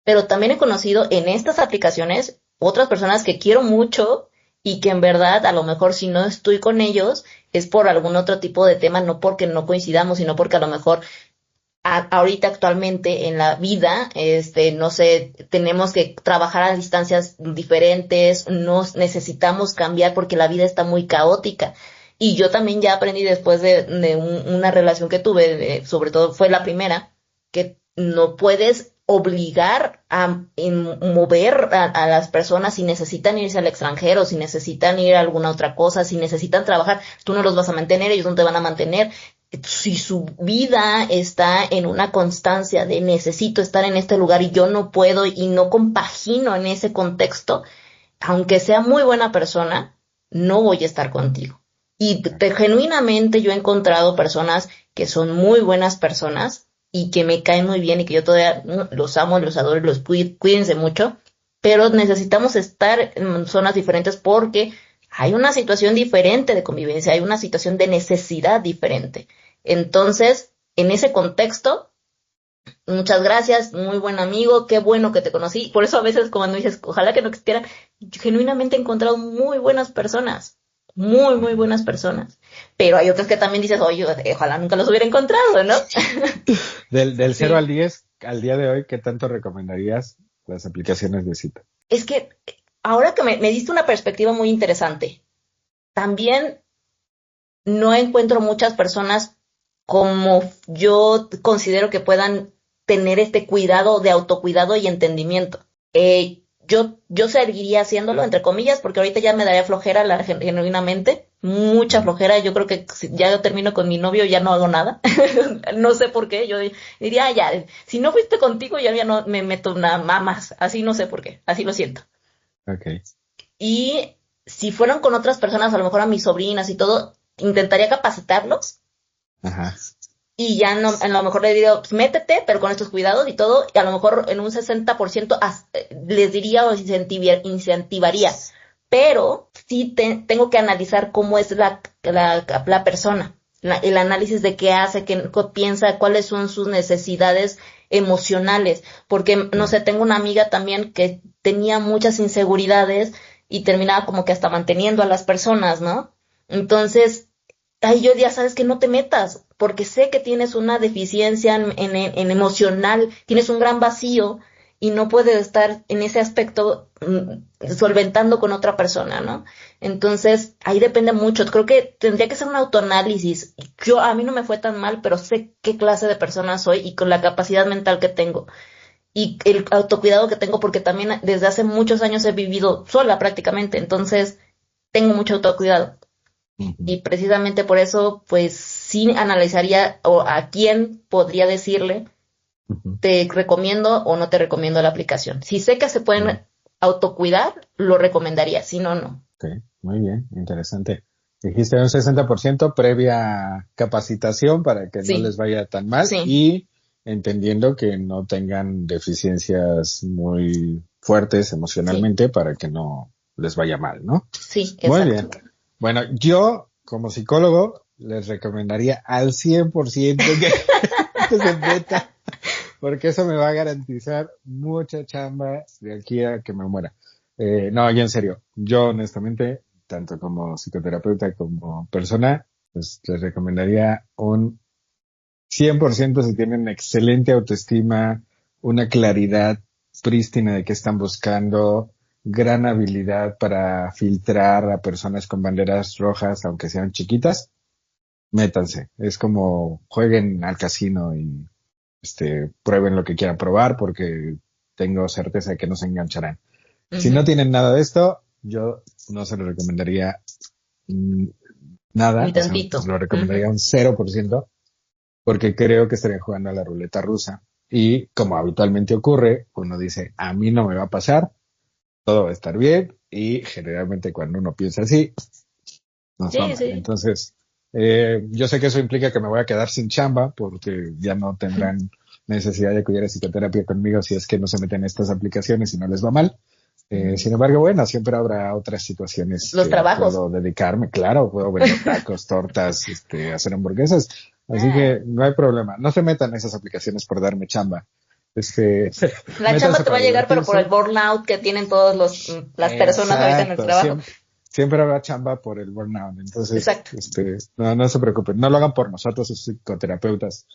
pero también he conocido en estas aplicaciones otras personas que quiero mucho y que en verdad a lo mejor si no estoy con ellos es por algún otro tipo de tema, no porque no coincidamos, sino porque a lo mejor ahorita actualmente en la vida, no sé, tenemos que trabajar a distancias diferentes, nos necesitamos cambiar porque la vida está muy caótica. Y yo también ya aprendí después de una relación que tuve, sobre todo fue la primera, que no puedes obligar a mover a las personas si necesitan irse al extranjero, si necesitan ir a alguna otra cosa, si necesitan trabajar, tú no los vas a mantener, ellos no te van a mantener. Si su vida está en una constancia de necesito estar en este lugar y yo no puedo y no compagino en ese contexto, aunque sea muy buena persona, no voy a estar contigo. Y genuinamente yo he encontrado personas que son muy buenas personas y que me caen muy bien y que yo todavía los amo, los adoro, los cuídense mucho, pero necesitamos estar en zonas diferentes porque hay una situación diferente de convivencia, hay una situación de necesidad diferente. Entonces, en ese contexto, muchas gracias, muy buen amigo, qué bueno que te conocí. Por eso a veces cuando dices, ojalá que no existiera, yo genuinamente he encontrado muy buenas personas, muy, muy buenas personas. Pero hay otras que también dices, oye, ojalá nunca los hubiera encontrado, ¿no? Del 0 Sí. al 10, al día de hoy, ¿qué tanto recomendarías las aplicaciones de cita? Es que ahora que me diste una perspectiva muy interesante, también no encuentro muchas personas como yo considero que puedan tener este cuidado de autocuidado y entendimiento. Yo seguiría haciéndolo, entre comillas, porque ahorita ya me daría flojera genuinamente, mucha flojera. Yo creo que si ya yo termino con mi novio ya no hago nada. No sé por qué. Yo diría, ya, si no fuiste contigo, ya no me meto nada más. Así no sé por qué. Así lo siento. Okay. Y si fueron con otras personas, a lo mejor a mis sobrinas y todo, intentaría capacitarlos Ajá. y ya no, a lo mejor le digo, pues, métete, pero con estos cuidados y todo, y a lo mejor en un 60% les diría o incentivaría, pero sí tengo que analizar cómo es la persona, el análisis de qué hace, qué piensa, cuáles son sus necesidades emocionales, porque, no sé, tengo una amiga también que tenía muchas inseguridades y terminaba como que hasta manteniendo a las personas, ¿no? Entonces, ahí yo ya sabes que no te metas, porque sé que tienes una deficiencia en emocional, tienes un gran vacío y no puedes estar en ese aspecto solventando con otra persona, ¿no? Entonces, ahí depende mucho. Creo que tendría que ser un autoanálisis. A mí no me fue tan mal, pero sé qué clase de persona soy y con la capacidad mental que tengo y el autocuidado que tengo, porque también desde hace muchos años he vivido sola prácticamente, entonces tengo mucho autocuidado. Ujú. Y precisamente por eso, pues sí analizaría o a quién podría decirle, Ujú. te recomiendo o no te recomiendo la aplicación. Si sé que se pueden autocuidar, lo recomendaría, si no, no. Ok, muy bien, interesante. Dijiste un 60% previa capacitación para que no les Sí, vaya tan mal sí, y entendiendo que no tengan deficiencias muy fuertes sí, emocionalmente para que no les vaya mal, ¿no? sí, Muy exacto. bien. Bueno, yo como psicólogo les recomendaría al 100% que se meta porque eso me va a garantizar mucha chamba de aquí a que me muera. No, y en serio, yo honestamente, tanto como psicoterapeuta como persona, pues les recomendaría un 100% si tienen excelente autoestima, una claridad prístina de qué están buscando, gran habilidad para filtrar a personas con banderas rojas, aunque sean chiquitas, métanse. Es como jueguen al casino y prueben lo que quieran probar porque tengo certeza de que no se engancharán. Si no Ujú. tienen nada de esto, yo no se lo recomendaría mm, nada, Ni o sea, tantito. lo Ujú. recomendaría un 0% porque creo que estaría jugando a la ruleta rusa. Y como habitualmente ocurre, uno dice, a mí no me va a pasar, todo va a estar bien, y generalmente cuando uno piensa así, nos va Sí, mal. sí. Entonces, yo sé que eso implica que me voy a quedar sin chamba porque ya no tendrán necesidad de cuidar de psicoterapia conmigo si es que no se meten en estas aplicaciones y no les va mal. Sin embargo, bueno, siempre habrá otras situaciones Los que trabajos. puedo dedicarme. Claro, puedo vender tacos, tortas, hacer hamburguesas. Así Ah, que no hay problema. No se metan en esas aplicaciones por darme chamba. Este, la chamba métanse te va a para llegar, pero por el divertirse. burnout que tienen todos las personas ahorita en el Exacto. trabajo. Siempre habrá chamba por el burnout. Entonces, Exacto. no se preocupen. No lo hagan por nosotros, los psicoterapeutas.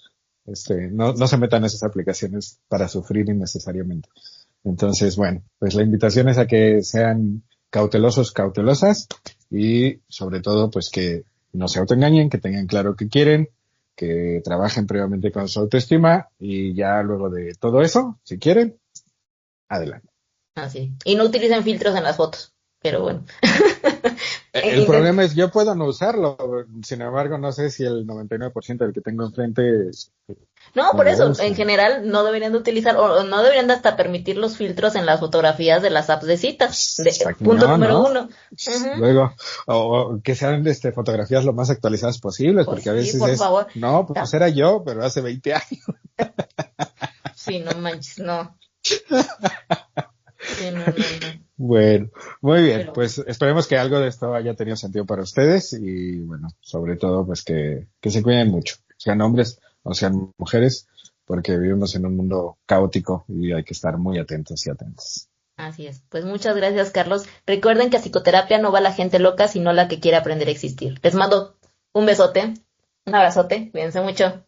No se metan en esas aplicaciones para sufrir innecesariamente. Entonces, bueno, pues la invitación es a que sean cautelosos, cautelosas y sobre todo, pues que no se autoengañen, que tengan claro qué quieren, que trabajen previamente con su autoestima y ya luego de todo eso, si quieren, adelante. Así. Y no utilicen filtros en las fotos. Pero bueno. El problema es, yo puedo no usarlo, sin embargo, no sé si el 99% del que tengo enfrente No, no por lo eso, en usa. general no deberían de utilizar o no deberían de hasta permitir los filtros en las fotografías de las apps de citas. Está Punto cañón, número ¿no? uno. Ujú. Luego, o que sean fotografías lo más actualizadas posibles, Pues porque a sí, veces por es, favor. no, pues era yo, pero hace 20 años. Sí, no manches, no. Sí, no, no, no. Bueno, muy bien, Pero pues esperemos que algo de esto haya tenido sentido para ustedes y bueno, sobre todo pues que se cuiden mucho, sean hombres o sean mujeres, porque vivimos en un mundo caótico y hay que estar muy atentos y atentos. así es. Pues muchas gracias, Carlos. Recuerden que a psicoterapia no va la gente loca, sino la que quiere aprender a existir. Les mando un besote, un abrazote, cuídense mucho.